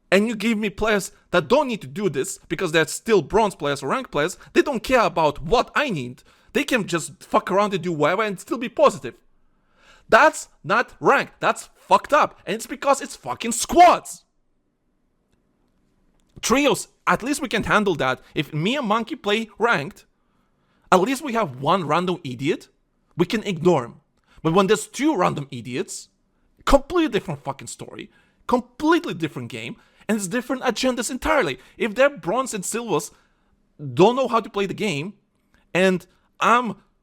A: and you give me players that don't need to do this because they're still bronze players or rank players, they don't care about what I need. They can just fuck around and do whatever and still be positive. That's not ranked. That's fucked up. And it's because it's fucking squads. Trios, at least we can handle that. If me and Monkey play ranked, at least we have one random idiot. We can ignore him. But when there's two random idiots, completely different fucking story, completely different game, and it's different agendas entirely. If they're bronze and silvers, don't know how to play the game, and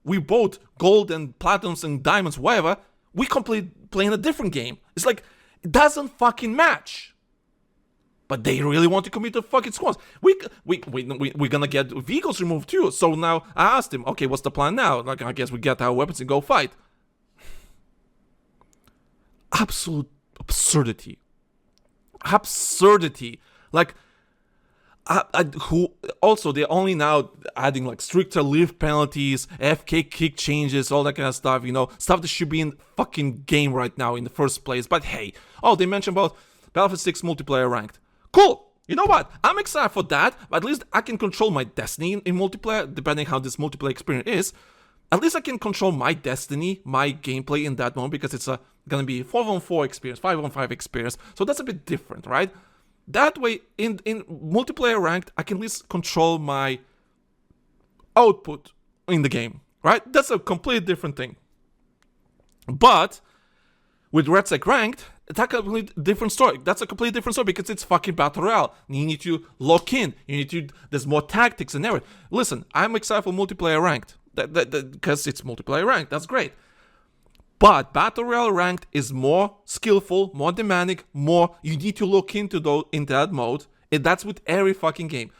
A: we both gold and platinums and diamonds, whatever, we completely playing a different game. It's like, it doesn't fucking match. But they really want to commit to fucking squads. We're gonna get vehicles removed too. So now I asked him, okay, what's the plan now? Like, I guess we get our weapons and go fight. Absolute absurdity. Absurdity. Like, also they're only now adding like stricter leave penalties, FK kick changes, all that kind of stuff, stuff that should be in fucking game right now in the first place. But hey, they mentioned about Battlefield 6 multiplayer ranked. Cool. You know what? I'm excited for that. But at least I can control my destiny in multiplayer, depending how this multiplayer experience is. At least I can control my destiny, my gameplay in that moment, because it's gonna be 4-on-4 experience, 5-on-5 experience. So that's a bit different, right? That way, in multiplayer ranked, I can at least control my output in the game, right? That's a completely different thing. But with RedSec ranked, it's a completely different story. That's a completely different story because it's fucking Battle Royale. You need to lock in. There's more tactics and everything. Listen, I'm excited for multiplayer ranked. Because it's multiplayer ranked. That's great. But Battle Royale Ranked is more skillful, more demanding, more... You need to look into that mode. And that's with every fucking game.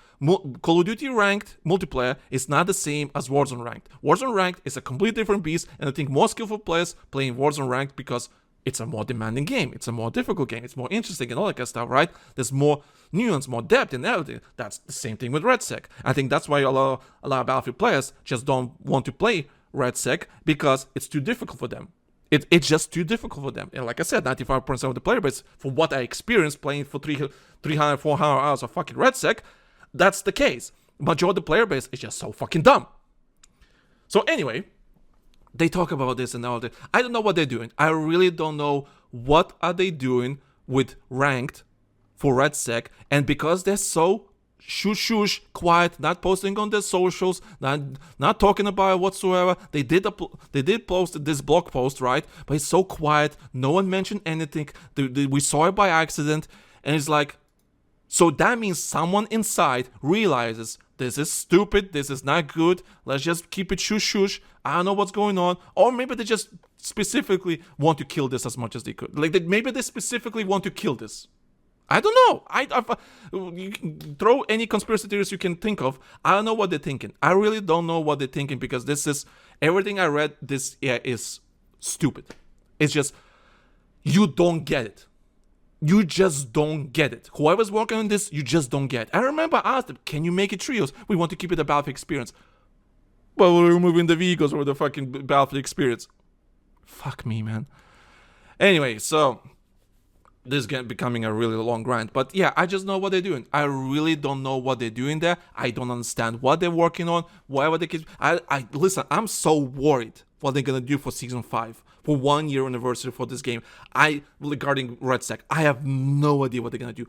A: Call of Duty Ranked multiplayer is not the same as Warzone Ranked. Warzone Ranked is a completely different beast, and I think more skillful players playing Warzone Ranked because it's a more demanding game, it's a more difficult game, it's more interesting and all that kind of stuff, right? There's more nuance, more depth and everything. That's the same thing with RedSec. I think that's why a lot of Battlefield players just don't want to play RedSec because it's too difficult for them. It's just too difficult for them. And like I said, 95% of the player base, for what I experienced playing for 300, 400 hours of fucking RedSec, that's the case. Majority of the player base is just so fucking dumb. So anyway, they talk about this and all that. I don't know what they're doing. I really don't know what are they doing with Ranked for RedSec. And because they're so shush, quiet, not posting on their socials, not talking about it whatsoever. They did post this blog post, right? But it's so quiet. No one mentioned anything. We saw it by accident, and it's like, so that means someone inside realizes this is stupid. This is not good. Let's just keep it shush. I don't know what's going on, or maybe they just specifically want to kill this as much as they could. Like maybe they specifically want to kill this. I don't know. You can throw any conspiracy theories you can think of. I don't know what they're thinking. I really don't know what they're thinking because this is everything I read. This is stupid. It's just you don't get it. You just don't get it. Whoever's working on this, you just don't get it. I remember I asked them, "Can you make it trios? We want to keep it a Battlefield experience." Well, we're removing the vehicles or the fucking Battlefield experience. Fuck me, man. Anyway, so this is becoming a really long rant, but yeah, I just know what they're doing. I really don't know what they're doing there. I don't understand what they're working on. Whatever they keep. Listen. I'm so worried what they're gonna do for season 5, for 1 year anniversary for this game. Regarding RedSec, I have no idea what they're gonna do.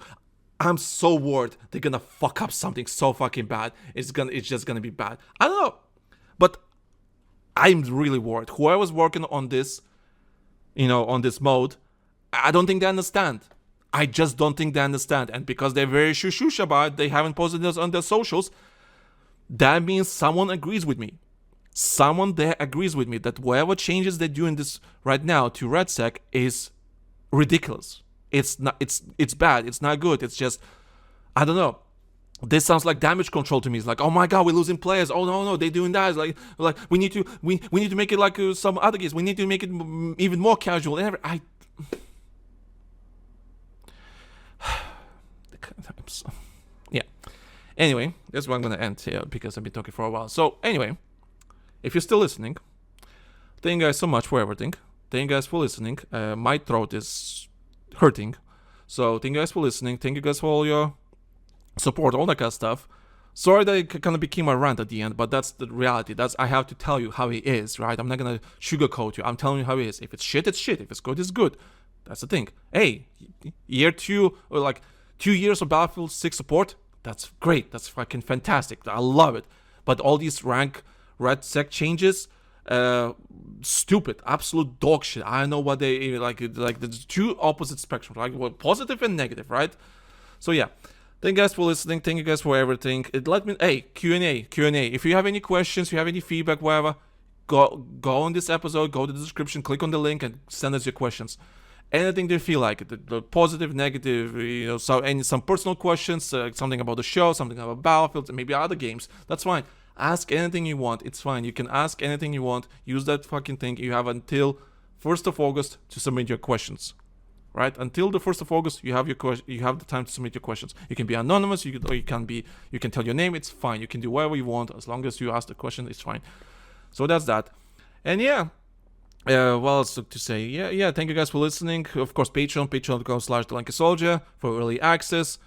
A: I'm so worried they're gonna fuck up something so fucking bad. It's just gonna be bad. I don't know, but I'm really worried. Whoever's working on this, on this mode, I don't think they understand. I just don't think they understand. And because they're very shush about it, they haven't posted this on their socials, that means someone agrees with me. Someone there agrees with me that whatever changes they're doing this right now to RedSec is ridiculous. It's bad. It's not good. It's just, I don't know. This sounds like damage control to me. It's like, oh my god, we're losing players. Oh no, they're doing that. It's like we need to make it like some other games. We need to make it even more casual. Yeah. Anyway, that's where I'm gonna end here because I've been talking for a while. So anyway, if you're still listening, thank you guys so much for everything. Thank you guys for listening. My throat is hurting, so thank you guys for listening. Thank you guys for all your support, all that kind of stuff. Sorry that it kind of became a rant at the end, but that's the reality. I have to tell you how it is, right? I'm not gonna sugarcoat you. I'm telling you how it is. If it's shit, it's shit. If it's good, it's good. That's the thing. Hey, year 2 or like 2 years of Battlefield 6 support, that's great. That's fucking fantastic. I love it. But all these rank RedSec changes, stupid, absolute dog shit. I don't know what they like. There's two opposite spectrums, like positive and negative, right? So yeah. Thank you guys for listening. Thank you guys for everything. Q&A. If you have any questions, if you have any feedback, whatever, go on this episode, go to the description, click on the link, and send us your questions. Anything they feel like, the positive, negative, some personal questions, something about the show, something about Battlefield, maybe other games. That's fine. Ask anything you want. It's fine. You can ask anything you want. Use that fucking thing. You have until 1st of August to submit your questions. Right? Until the 1st of August, you have the time to submit your questions. You can be anonymous, you can tell your name, it's fine. You can do whatever you want as long as you ask the question, it's fine. So that's that. And yeah. What else to say? Yeah, thank you guys for listening. Of course, patreon.com/TheLankySoldier for early access,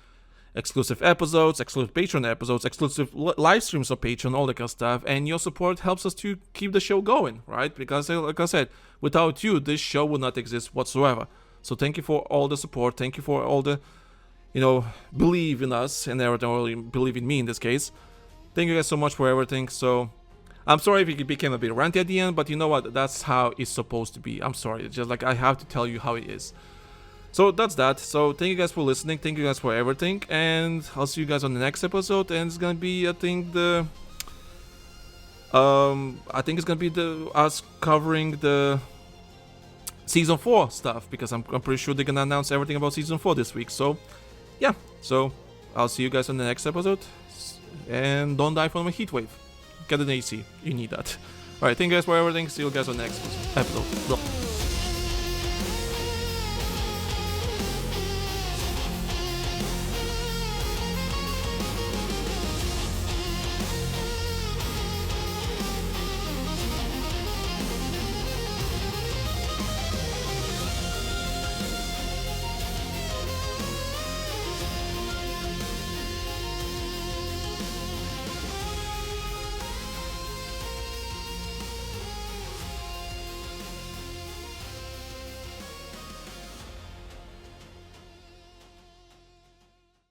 A: exclusive episodes, exclusive Patreon episodes, exclusive live streams on Patreon, all that kind of stuff. And your support helps us to keep the show going, right? Because like I said, without you, this show would not exist whatsoever. So thank you for all the support. Thank you for all the, believe in us and everything, or believe in me in this case. Thank you guys so much for everything. So I'm sorry if it became a bit ranty at the end, but you know what? That's how it's supposed to be. I'm sorry. It's just like I have to tell you how it is. So that's that. So thank you guys for listening. Thank you guys for everything. And I'll see you guys on the next episode. And it's going to be, us covering the Season 4 stuff, because I'm pretty sure they're gonna announce everything about Season 4 this week. So, yeah. So, I'll see you guys on the next episode. And don't die from a heat wave. Get an AC. You need that. Alright, thank you guys for everything. See you guys on the next episode. Bye.